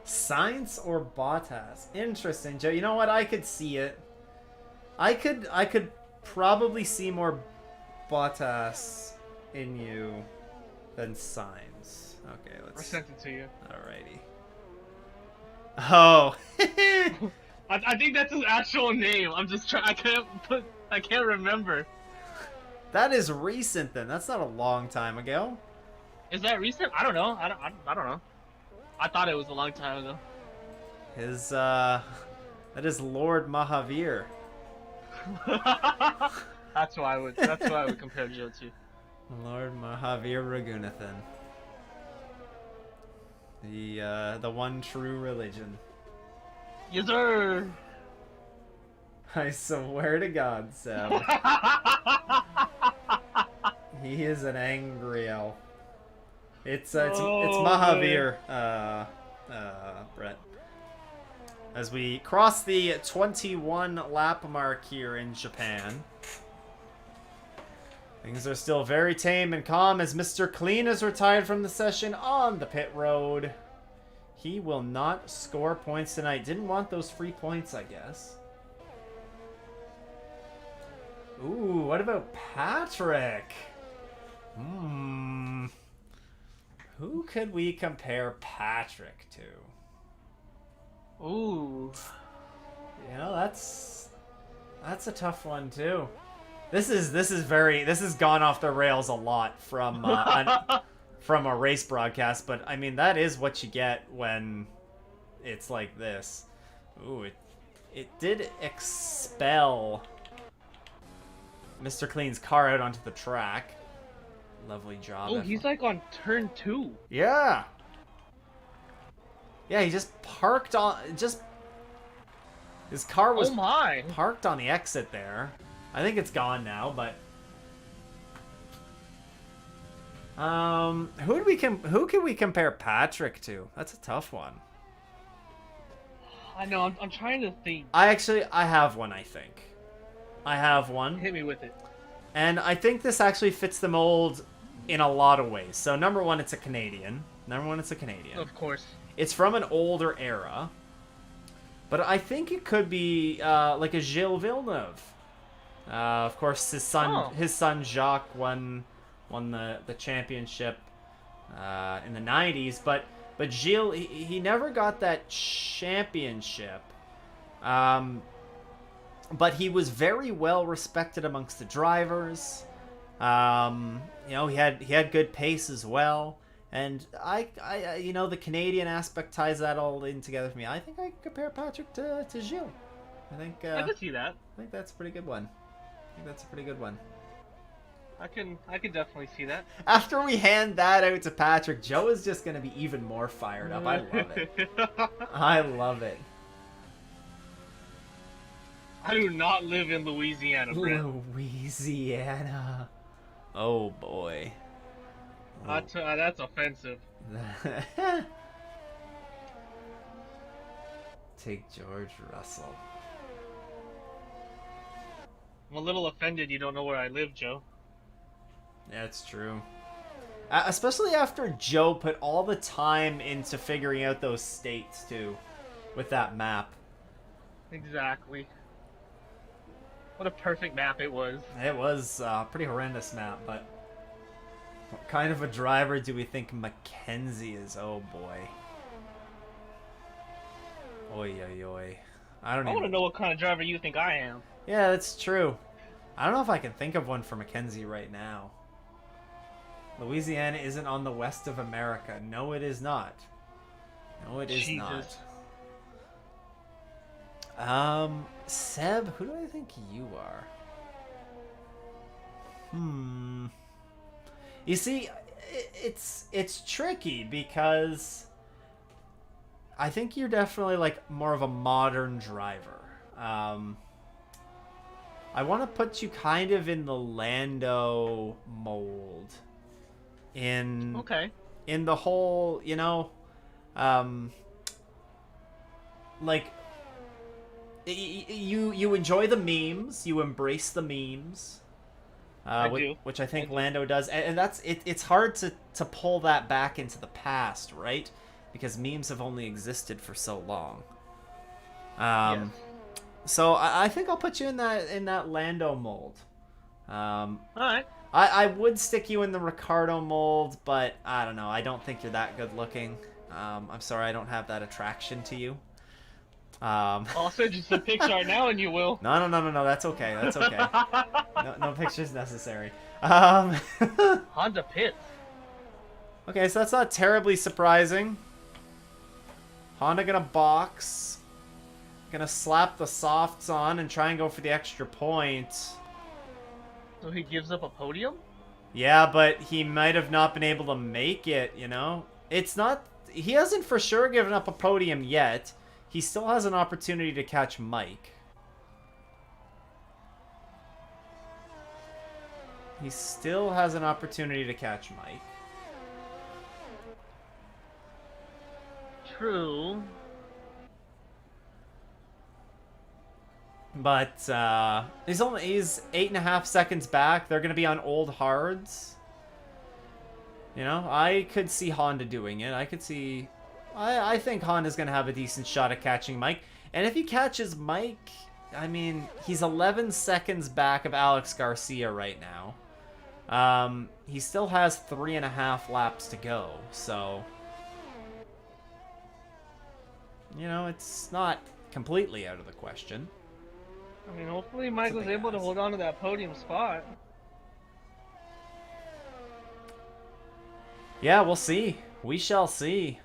Sainz or Bottas? Interesting, Joe. You know what? I could see it. I could probably see more Bottas in you than Sainz. Okay, let's... I sent it to you. Alrighty. Oh. I think that's his actual name. I'm just trying. I can't remember. That is recent then. That's not a long time ago. Is that recent? I don't know. I don't know. I thought it was a long time ago. His that is Lord Mahavir. That's why I would compare Joe to. Lord Mahavir Raghunathan. The one true religion. Yes, sir. I swear to God, Seb. He is an angry elf. It's Mahavir, Brett. As we cross the 21 lap mark here in Japan. Things are still very tame and calm as Mr. Clean is retired from the session on the pit road. He will not score points tonight. Didn't want those free points, I guess. Ooh, what about Patrick? Who could we compare Patrick to? Ooh. You know, that's a tough one too. This has gone off the rails a lot from from a race broadcast, but I mean that is what you get when it's like this. Ooh, it did expel Mr. Clean's car out onto the track. Lovely job. Oh, he's like on turn 2. Yeah. Yeah, he just parked on his car was parked on the exit there. I think it's gone now, but who can we compare Patrick to? That's a tough one. I know. I'm trying to think. I have one. I think I have one. Hit me with it. And I think this actually fits the mold in a lot of ways. So number one, it's a Canadian. Of course. It's from an older era, but I think it could be like a Gilles Villeneuve. Of course, his son Jacques won the championship in the 90s, but Gilles he never got that championship. But he was very well respected amongst the drivers. You know, he had good pace as well, and I you know, the Canadian aspect ties that all in together for me. I think I compare Patrick to Gilles. I think I can see that. I think that's a pretty good one. I can definitely see that. After we hand that out to Patrick, Joe is just going to be even more fired up. I love it. I love it. I do not live in Louisiana, Brent. Louisiana. Oh, boy. That's offensive. Take George Russell. I'm a little offended you don't know where I live, Joe. That's true. Especially after Joe put all the time into figuring out those states, too, with that map. Exactly. What a perfect map it was. It was a pretty horrendous map, but what kind of a driver do we think Mackenzie is? Oh, boy. Oi, oi, oi. I want to know what kind of driver you think I am. Yeah, that's true. I don't know if I can think of one for Mackenzie right now. Louisiana isn't on the west of America. No, it is not. No, it is not. Seb, who do I think you are? You see, it's tricky because I think you're definitely like more of a modern driver. I want to put you kind of in the Lando mold. In the whole, you know, like you enjoy the memes, you embrace the memes, which I think Lando does, and that's it. It's hard to pull that back into the past, right? Because memes have only existed for so long. Yes. So I think I'll put you in that Lando mold. All right. I would stick you in the Ricardo mold, but I don't know. I don't think you're that good looking. I'm sorry, I don't have that attraction to you. I'll send you some pics right now, and you will. No. That's okay. No pictures necessary. Honda Pits. Okay, so that's not terribly surprising. Honda gonna box. Gonna slap the softs on and try and go for the extra point. So he gives up a podium? Yeah, but he might have not been able to make it, you know? It's not... He hasn't for sure given up a podium yet. He still has an opportunity to catch Mike. He still has an opportunity to catch Mike. True. But he's 8.5 seconds back. They're gonna be on old hards. You know, I could see Honda doing it. I could see. I think Honda's gonna have a decent shot at catching Mike. And if he catches Mike, I mean, he's 11 seconds back of Alex Garcia right now. He still has 3.5 laps to go, so you know, it's not completely out of the question. I mean, hopefully Mike was able to hold on to that podium spot. Yeah, we'll see. We shall see.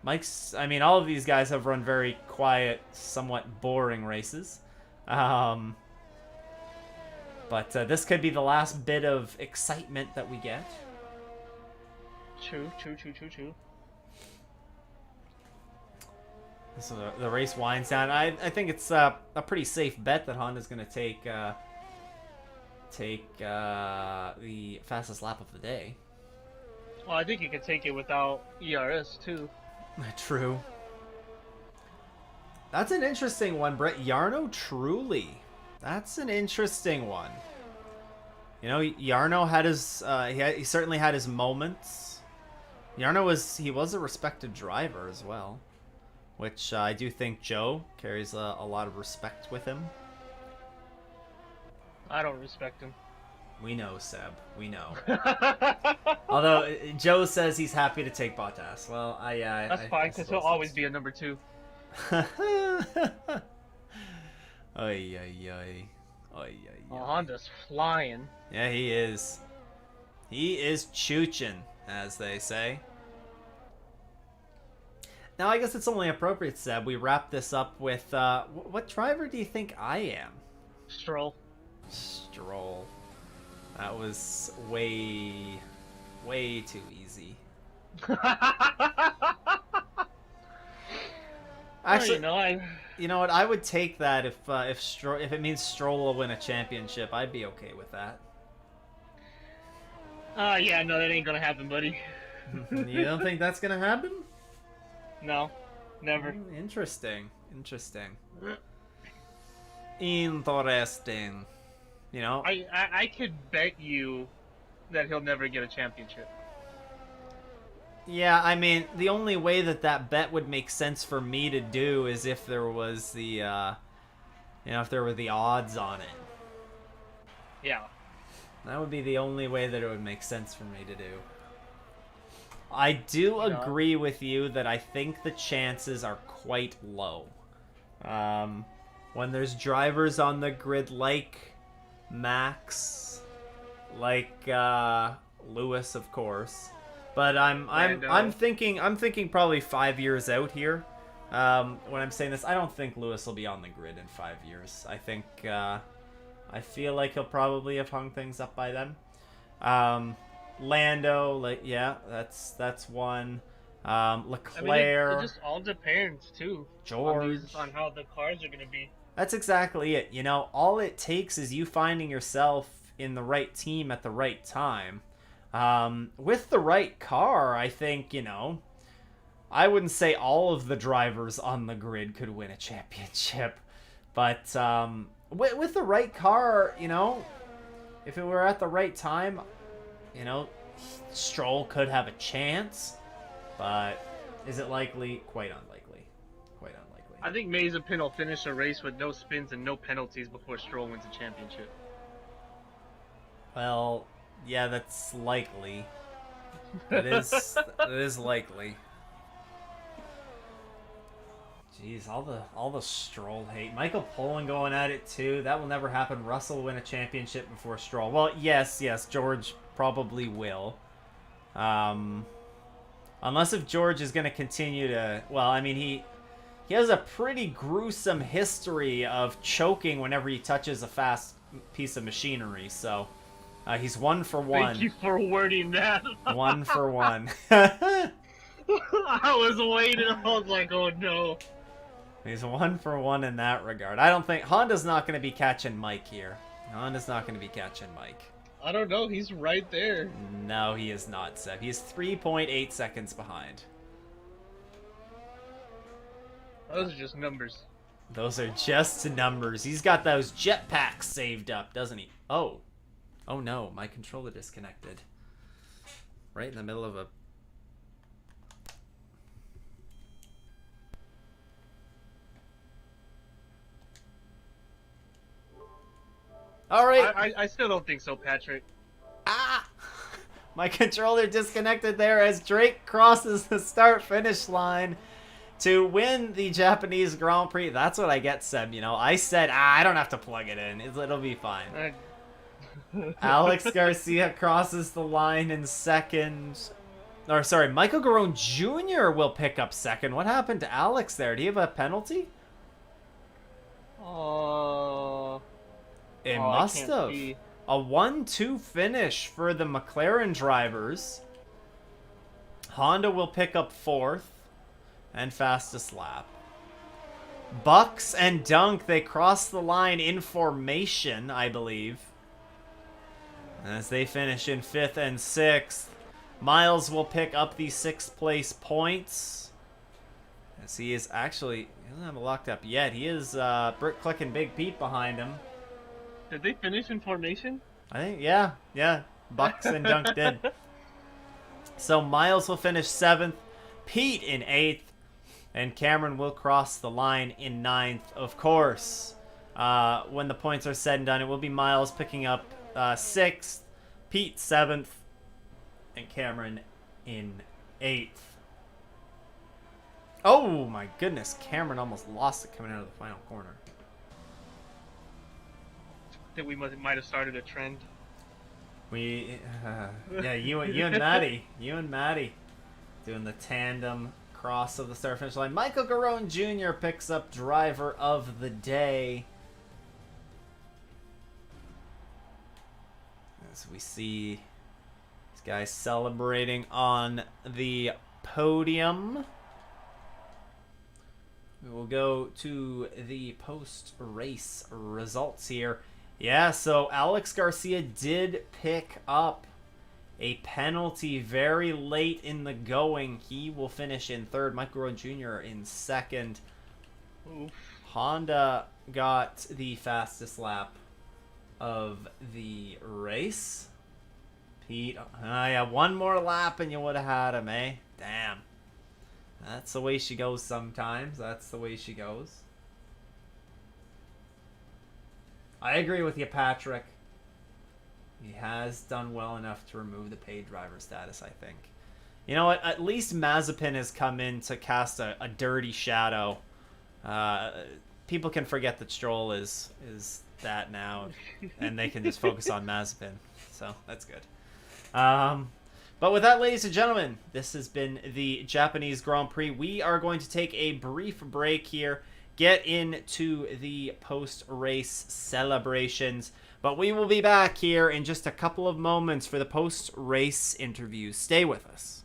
Mike's, I mean, all of these guys have run very quiet, somewhat boring races. But this could be the last bit of excitement that we get. True. So the race winds down. I think it's a pretty safe bet that Honda's going to take the fastest lap of the day. Well, I think you could take it without ERS too. True. That's an interesting one, Brett. Jarno Trulli. That's an interesting one. You know, Jarno had his he certainly had his moments. Jarno was a respected driver as well, which I do think Joe carries a lot of respect with him. I don't respect him. We know, Seb. We know. Although Joe says he's happy to take Bottas. Well, that's fine because he'll always be a number 2. Ay. Honda's flying. Yeah, he is. He is chooching, as they say. Now, I guess it's only appropriate, Seb, we wrap this up with, what driver do you think I am? Stroll. That was way too easy. Actually, you know what? I would take that if it means Stroll will win a championship. I'd be okay with that. Yeah, no, that ain't gonna happen, buddy. You don't think that's gonna happen? No, never. Interesting. You know, I could bet you that he'll never get a championship. Yeah, I mean, the only way that bet would make sense for me to do is if there was the, if there were the odds on it. Yeah. That would be the only way that it would make sense for me to do. I do agree with you that I think the chances are quite low. When there's drivers on the grid like Max, like Lewis, of course, but I'm thinking probably 5 years out here. When I'm saying this, I don't think Lewis will be on the grid in 5 years. I feel like he'll probably have hung things up by then. Lando, that's one. Leclerc. I mean, it just all depends too. George. On how the cars are gonna be. That's exactly it. You know, all it takes is you finding yourself in the right team at the right time. With the right car, I think, I wouldn't say all of the drivers on the grid could win a championship. But with the right car, if it were at the right time, Stroll could have a chance. But is it likely? Quite unlikely. I think Mazepin will finish a race with no spins and no penalties before Stroll wins a championship. Well, yeah, that's likely. That is likely. Jeez, all the Stroll hate. Michael Pollan going at it too. That will never happen. Russell will win a championship before Stroll. Well, yes, George probably will. Unless if George is going to continue to... Well, I mean, he has a pretty gruesome history of choking whenever he touches a fast piece of machinery, so he's 1 for 1. Thank you for wording that. 1 for 1. I was waiting. I was like, oh no. He's 1 for 1 in that regard. I don't think... Honda's not going to be catching Mike here. Honda's not going to be catching Mike. I don't know. He's right there. No, he is not, Seb. He's 3.8 seconds behind. Those are just numbers. Those are just numbers. He's got those jetpacks saved up, doesn't he? Oh. Oh no, my controller disconnected. Right in the middle of a... Alright. I still don't think so, Patrick. Ah! My controller disconnected there as Drake crosses the start-finish line to win the Japanese Grand Prix. That's what I get, Seb. You know, I said, I don't have to plug it in. It'll be fine. Alex Garcia crosses the line in second. Or, sorry, Michael Garone Jr. will pick up second. What happened to Alex there? Do you have a penalty? It must have. See. A 1-2 finish for the McLaren drivers. Honda will pick up fourth and fastest lap. Bucks and Dunk, they cross the line in formation, I believe. As they finish in fifth and sixth. Miles will pick up the sixth place points. As he is actually, he doesn't have it locked up yet. He is Brick Click and Big Pete behind him. Did they finish in formation? I think, yeah. Bucks and Dunk did. So Miles will finish seventh, Pete in eighth, and Cameron will cross the line in ninth. Of course, when the points are said and done, it will be Miles picking up sixth, Pete seventh, and Cameron in eighth. Oh my goodness, Cameron almost lost it coming out of the final corner. That we might have started a trend. Yeah, you and Maddie doing the tandem cross of the start finish line. Michael Garone Jr. picks up driver of the day. As we see these guys celebrating on the podium. We will go to the post-race results here. Yeah, so Alex Garcia did pick up a penalty very late in the going. He will finish in third. Michael Rowe Jr. in second. Oof. Honda got the fastest lap of the race. Pete, yeah, one more lap and you would have had him, eh? Damn. That's the way she goes sometimes. That's the way she goes. I agree with you, Patrick. He has done well enough to remove the paid driver status, I think. You know what? At least Mazepin has come in to cast a dirty shadow. People can forget that Stroll is that now, and they can just focus on Mazepin. So, that's good. But with that, ladies and gentlemen, this has been the Japanese Grand Prix. We are going to take a brief break here, get into the post-race celebrations, but we will be back here in just a couple of moments for the post-race interview. Stay with us.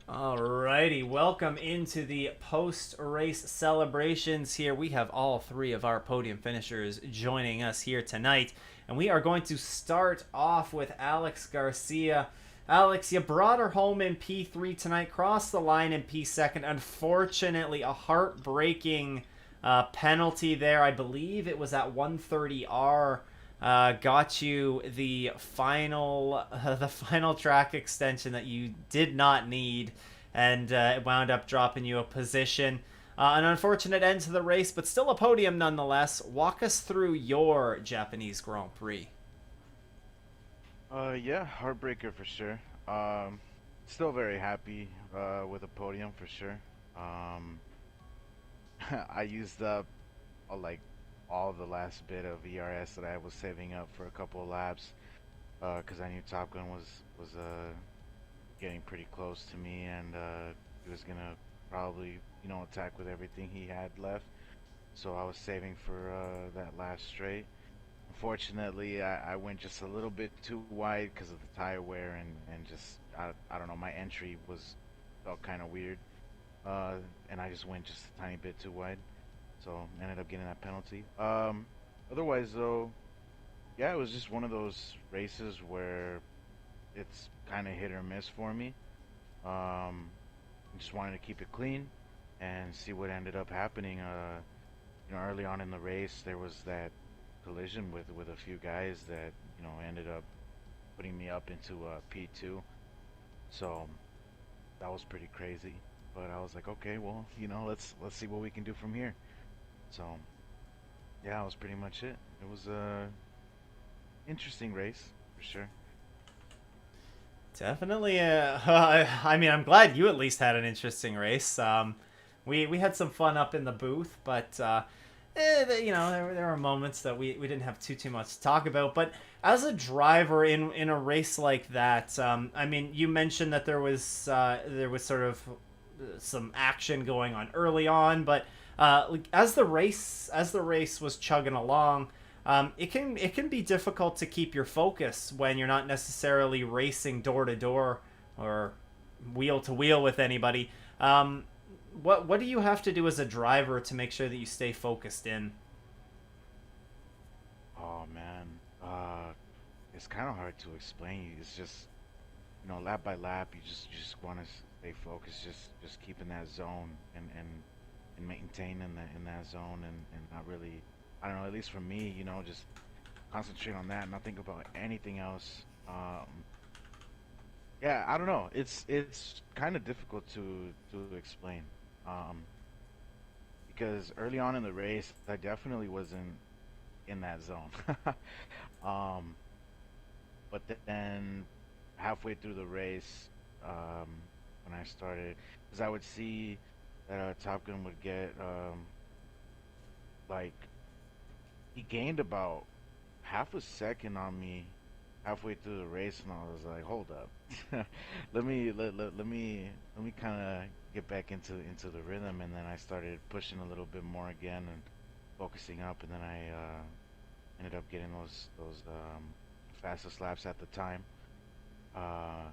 Alrighty, welcome into the post-race celebrations here. We have all three of our podium finishers joining us here tonight, and we are going to start off with Alex Garcia. Alex, you brought her home in P3 tonight, crossed the line in P2. Unfortunately, a heartbreaking penalty there. I believe it was at 130R. Got you the final track extension that you did not need, and it wound up dropping you a position. An unfortunate end to the race, but still a podium nonetheless. Walk us through your Japanese Grand Prix. Yeah, heartbreaker for sure. Still very happy with a podium for sure. Um, I used up like all the last bit of ERS that I was saving up for a couple of laps because I knew Top Gun was getting pretty close to me, and he was gonna probably attack with everything he had left. So I was saving for that last straight. Unfortunately, I went just a little bit too wide because of the tire wear, and just I don't know, my entry felt kind of weird, and I just went just a tiny bit too wide, so ended up getting that penalty. Otherwise though, yeah, it was just one of those races where it's kind of hit or miss for me. I just wanted to keep it clean and see what ended up happening. Early on in the race, there was that collision with a few guys that ended up putting me up into P2. So that was pretty crazy. But I was like, okay, well, let's see what we can do from here. So yeah, that was pretty much it. It was a interesting race for sure. Definitely. I mean, I'm glad you at least had an interesting race. We had some fun up in the booth, but there were moments that we didn't have too much to talk about. But as a driver in a race like that, I mean, you mentioned that there was sort of some action going on early on, but as the race was chugging along, it can be difficult to keep your focus when you're not necessarily racing door to door or wheel to wheel with anybody. What do you have to do as a driver to make sure that you stay focused in? Oh man, it's kind of hard to explain. It's just lap by lap, you just want to stay focused, just keep in that zone and maintain in that zone, and not really, I don't know, at least for me, just concentrate on that, not think about anything else. Yeah, I don't know. It's kind of difficult to explain. Um, because early on in the race, I definitely wasn't in that zone. um, but then halfway through the race, um, when I started, because I would see that Top Gun would get like he gained about half a second on me halfway through the race, and I was like, hold up, let me kind of get back into the rhythm, and then I started pushing a little bit more again and focusing up, and then I ended up getting those fastest laps at the time. uh,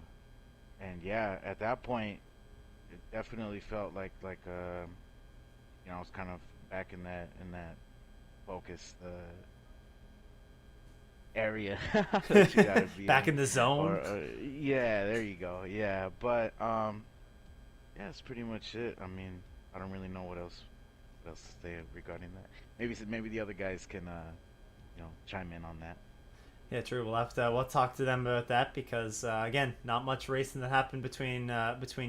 and yeah, at that point it definitely felt like I was kind of back in that focus area that you gotta be Back in. in the zone. Or yeah, there you go. Yeah, but yeah, that's pretty much it. I mean, I don't really know what else to say regarding that. Maybe the other guys can chime in on that. Yeah, true. We'll talk to them about that because again, not much racing that happened between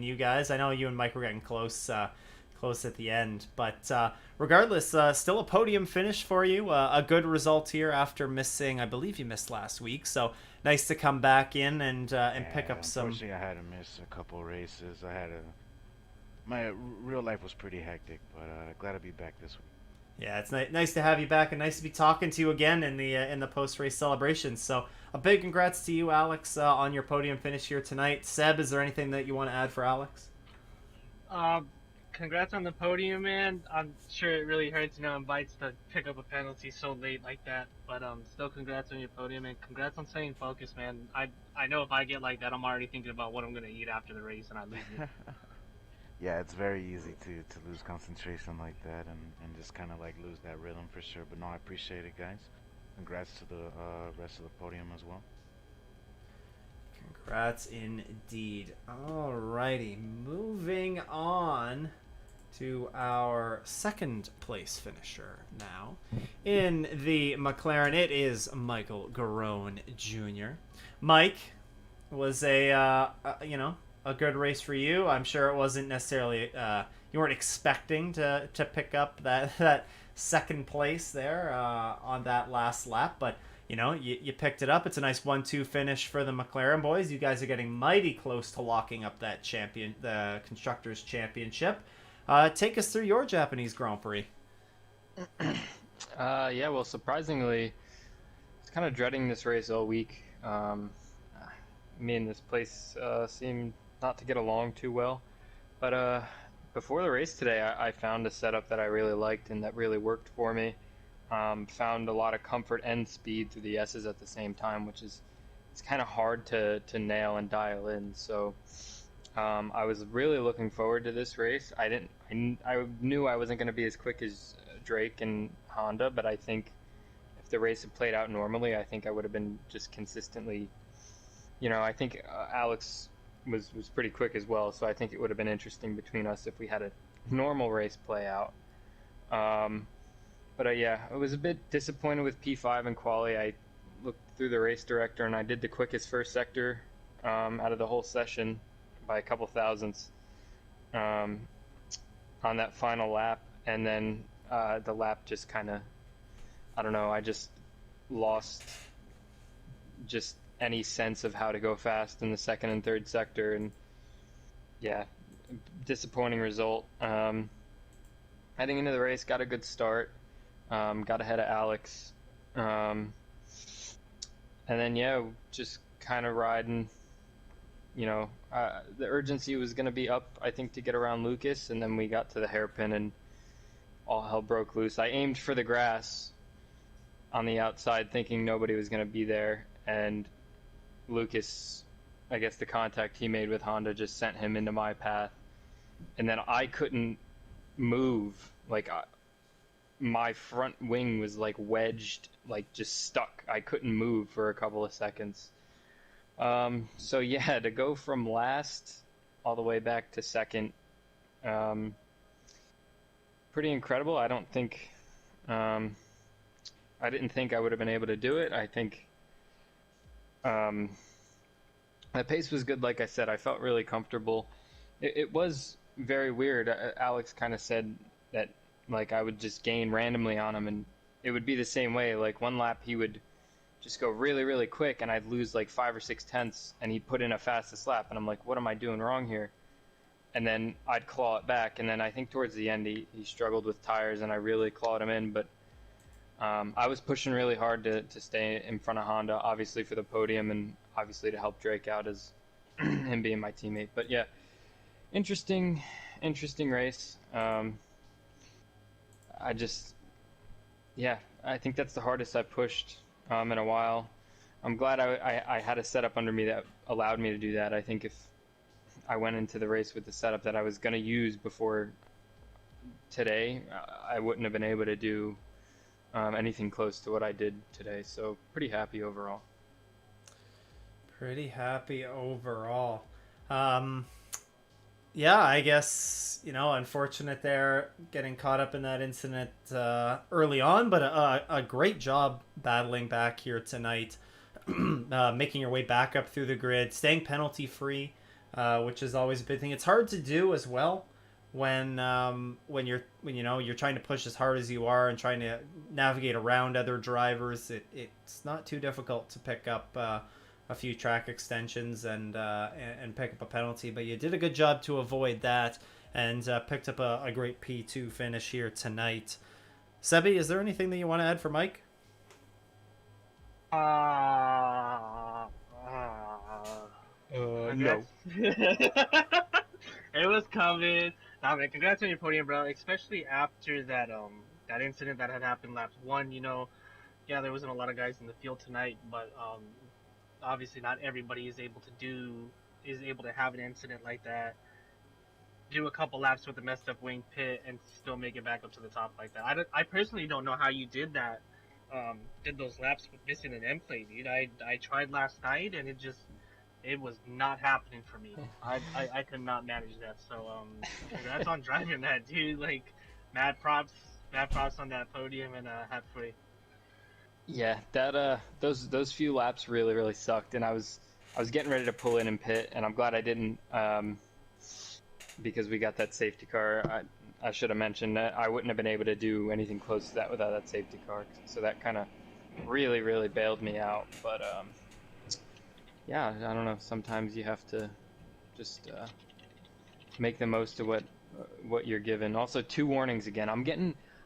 you guys. I know you and Mike were getting close at the end, but regardless, still a podium finish for you. A good result here after missing. I believe you missed last week, so nice to come back in and pick Yeah, up some. unfortunately, I had to miss a couple races. My real life was pretty hectic, but glad to be back this week. Yeah, it's nice to have you back and nice to be talking to you again in the post race celebrations. So a big congrats to you, Alex, on your podium finish here tonight. Seb, is there anything that you want to add for Alex? Um, congrats on the podium, man. I'm sure it really hurts, bites to pick up a penalty so late like that. But still, congrats on your podium, and congrats on staying focused, man. I know if I get like that, I'm already thinking about what I'm gonna eat after the race, and I lose it. Yeah, it's very easy to lose concentration like that and just kind of like lose that rhythm for sure. But no, I appreciate it, guys. Congrats to the rest of the podium as well. Congrats indeed. Alrighty, moving on to our second place finisher now. In the McLaren, it is Michael Garone Jr. Mike, was a good race for you. I'm sure it wasn't necessarily you weren't expecting to pick up that second place there on that last lap, but you picked it up. It's a nice 1-2 finish for the McLaren boys. You guys are getting mighty close to locking up the Constructors' Championship. Take us through your Japanese Grand Prix. Yeah, well, surprisingly, I was kind of dreading this race all week. Me and this place seemed not to get along too well. But before the race today, I found a setup that I really liked and that really worked for me. Found a lot of comfort and speed through the S's at the same time, which is it's kind of hard to nail and dial in. So I was really looking forward to this race. I knew I wasn't going to be as quick as Drake and Honda, but I think if the race had played out normally, I think I would have been just consistently. I think Alex was pretty quick as well, so I think it would have been interesting between us if we had a normal race play out. But yeah, I was a bit disappointed with P5 and quali. I looked through the race director and I did the quickest first sector out of the whole session by a couple thousandths on that final lap, and then the lap just kind of, I don't know, I just lost just any sense of how to go fast in the second and third sector, and yeah, disappointing result. Heading into the race, got a good start, got ahead of Alex, and then yeah, just kind of riding. The urgency was going to be up, I think, to get around Lucas, and then we got to the hairpin and all hell broke loose. I aimed for the grass on the outside thinking nobody was going to be there, and Lucas, I guess the contact he made with Honda just sent him into my path, and then I couldn't move. My front wing was like wedged, like just stuck. I couldn't move for a couple of seconds. So yeah, to go from last all the way back to second, pretty incredible. I don't think, I didn't think I would have been able to do it. I think, the pace was good. Like I said, I felt really comfortable. It was very weird. Alex kind of said that, like, I would just gain randomly on him, and it would be the same way. Like, one lap he would just go really, really quick, and I'd lose like 5 or 6 tenths, and he'd put in a fastest lap, and I'm like, what am I doing wrong here? And then I'd claw it back, and then I think towards the end he struggled with tires, and I really clawed him in, but I was pushing really hard to stay in front of Honda, obviously for the podium, and obviously to help Drake out as him being my teammate. But yeah, interesting race. I think that's the hardest I've pushed in a while. I'm glad I had a setup under me that allowed me to do that. I think if I went into the race with the setup that I was going to use before today, I wouldn't have been able to do anything close to what I did today. So pretty happy overall. Pretty happy overall. Yeah, I guess, unfortunate there getting caught up in that incident early on, but a great job battling back here tonight, making your way back up through the grid, staying penalty free, which is always a big thing. It's hard to do as well when you're trying to push as hard as you are and trying to navigate around other drivers. It's not too difficult to pick up a few track extensions and pick up a penalty, but you did a good job to avoid that and picked up a great P2 finish here tonight. Sebi, is there anything that you want to add for Mike? No. It was coming. Nah, man, congrats on your podium, bro. Especially after that incident that had happened lap one. Yeah, there wasn't a lot of guys in the field tonight, but obviously not everybody is able to have an incident like that, do a couple laps with a messed up wing pit, and still make it back up to the top like that. I personally don't know how you did that. Did those laps with missing an end plate, dude. I tried last night and it was not happening for me. I could not manage that. So congrats on driving that, dude. Like mad props, mad props on that podium and halfway. Yeah, that those few laps really sucked, and I was getting ready to pull in and pit, and I'm glad I didn't, because we got that safety car. I should have mentioned that I wouldn't have been able to do anything close to that without that safety car, so that kind of really bailed me out. But yeah, I don't know. Sometimes you have to just make the most of what you're given. Also, 2 warnings again.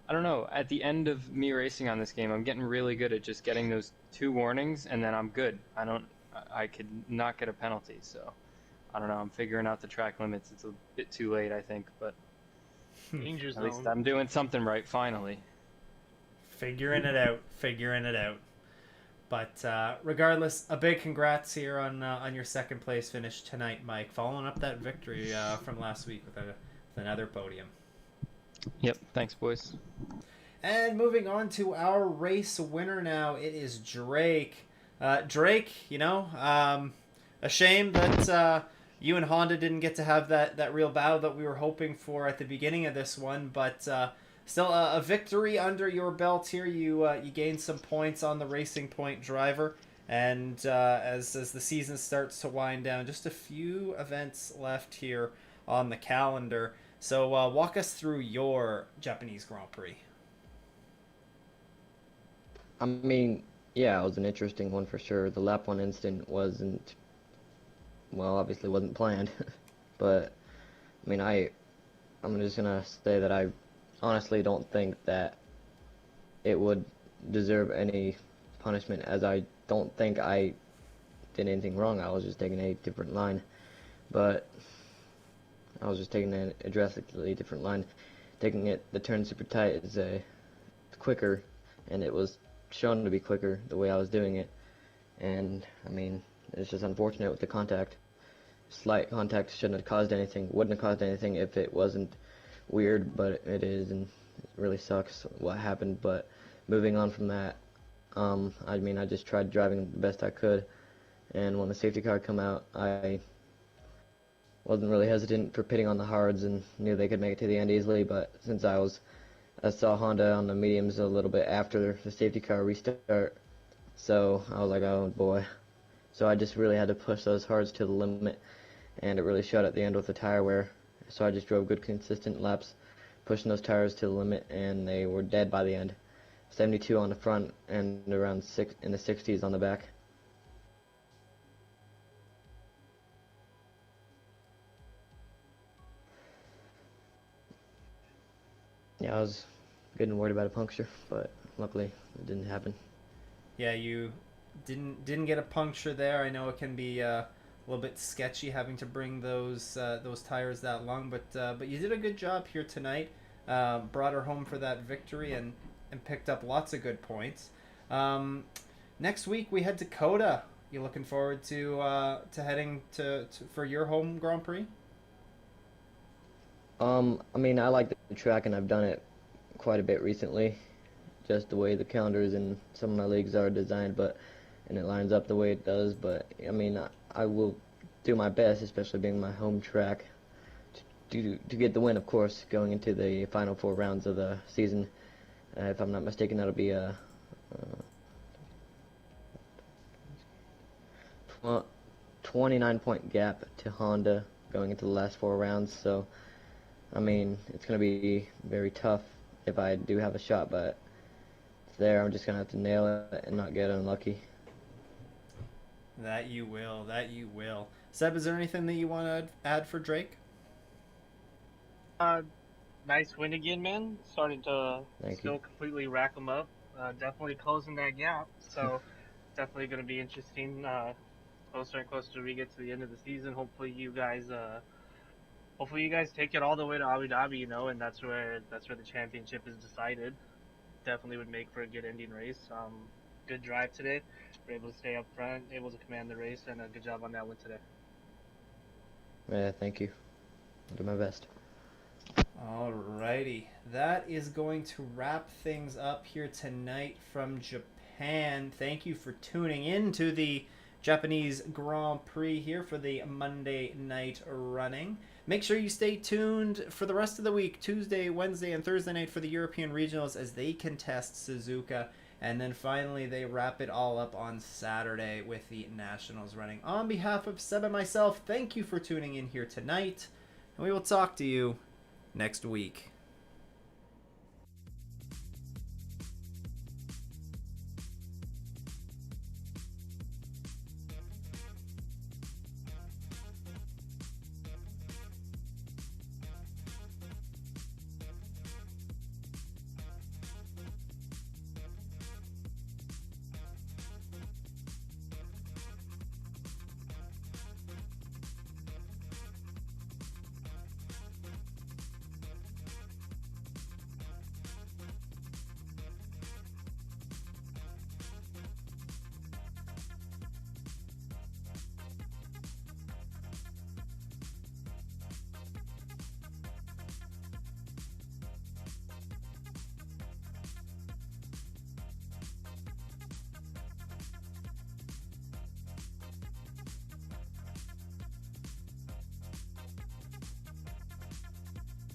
I don't know, at the end of me racing on this game, I'm getting really good at just getting those 2 warnings, and then I'm good. I could not get a penalty, so I don't know. I'm figuring out the track limits. It's a bit too late, I think, but Danger at least zone. I'm doing something right finally. Figuring it out, figuring it out. But regardless, a big congrats here on your second place finish tonight, Mike. Following up that victory from last week with another podium. Yep, thanks, boys. And moving on to our race winner now, it is Drake. Drake, a shame that you and Honda didn't get to have that real battle that we were hoping for at the beginning of this one, but still a victory under your belt here. You gained some points on the Racing Point driver, and as the season starts to wind down, just a few events left here on the calendar. So walk us through your Japanese Grand Prix. I mean, yeah, it was an interesting one for sure. The lap one incident wasn't, well, obviously wasn't planned, but I mean, I'm just gonna say that I honestly don't think that it would deserve any punishment, as I don't think I did anything wrong. I was just taking a different line, but I was just taking a drastically different line. Taking the turn super tight is quicker, and it was shown to be quicker the way I was doing it. And I mean, it's just unfortunate with the contact. Slight contact shouldn't have caused anything, wouldn't have caused anything if it wasn't weird, but it is, and it really sucks what happened. But moving on from that, I mean, I just tried driving the best I could, and when the safety car come out, I wasn't really hesitant for pitting on the hards and knew they could make it to the end easily. But since I saw Honda on the mediums a little bit after the safety car restart, so I was like, oh boy. So I just really had to push those hards to the limit, and it really showed at the end with the tire wear. So I just drove good consistent laps, pushing those tires to the limit, and they were dead by the end. 72 on the front and around in the 60s on the back. Yeah, I was getting worried about a puncture, but luckily it didn't happen. Yeah, you didn't get a puncture there. I know it can be a little bit sketchy having to bring those tires that long, but you did a good job here tonight. Brought her home for that victory and picked up lots of good points. Next week we head to Coda. You looking forward to heading to for your home Grand Prix? I mean, I like the track, and I've done it quite a bit recently, just the way the calendars and some of my leagues are designed, and it lines up the way it does. But I mean, I will do my best, especially being my home track, to get the win, of course, going into the final 4 rounds of the season. If I'm not mistaken, that'll be a 29-point gap to Honda going into the last 4 rounds. So I mean, it's going to be very tough if I do have a shot, but there, I'm just going to have to nail it and not get unlucky. That you will. That you will. Seb, is there anything that you want to add for Drake? Nice win again, man. Starting to Thank still you. completely rack them up. Definitely closing that gap. So definitely going to be interesting. Closer and closer we get to the end of the season. Hopefully you guys hopefully you guys take it all the way to Abu Dhabi, you know, and that's where the championship is decided. Definitely would make for a good ending race. Good drive today. We're able to stay up front, able to command the race, and a good job on that one today. Yeah, thank you. I'll do my best. Alrighty, that is going to wrap things up here tonight from Japan. Thank you for tuning in to the Japanese Grand Prix here for the Monday night running. Make sure you stay tuned for the rest of the week, Tuesday, Wednesday, and Thursday night for the European Regionals as they contest Suzuka. And then finally, they wrap it all up on Saturday with the Nationals running. On behalf of Seb and myself, thank you for tuning in here tonight. And we will talk to you next week.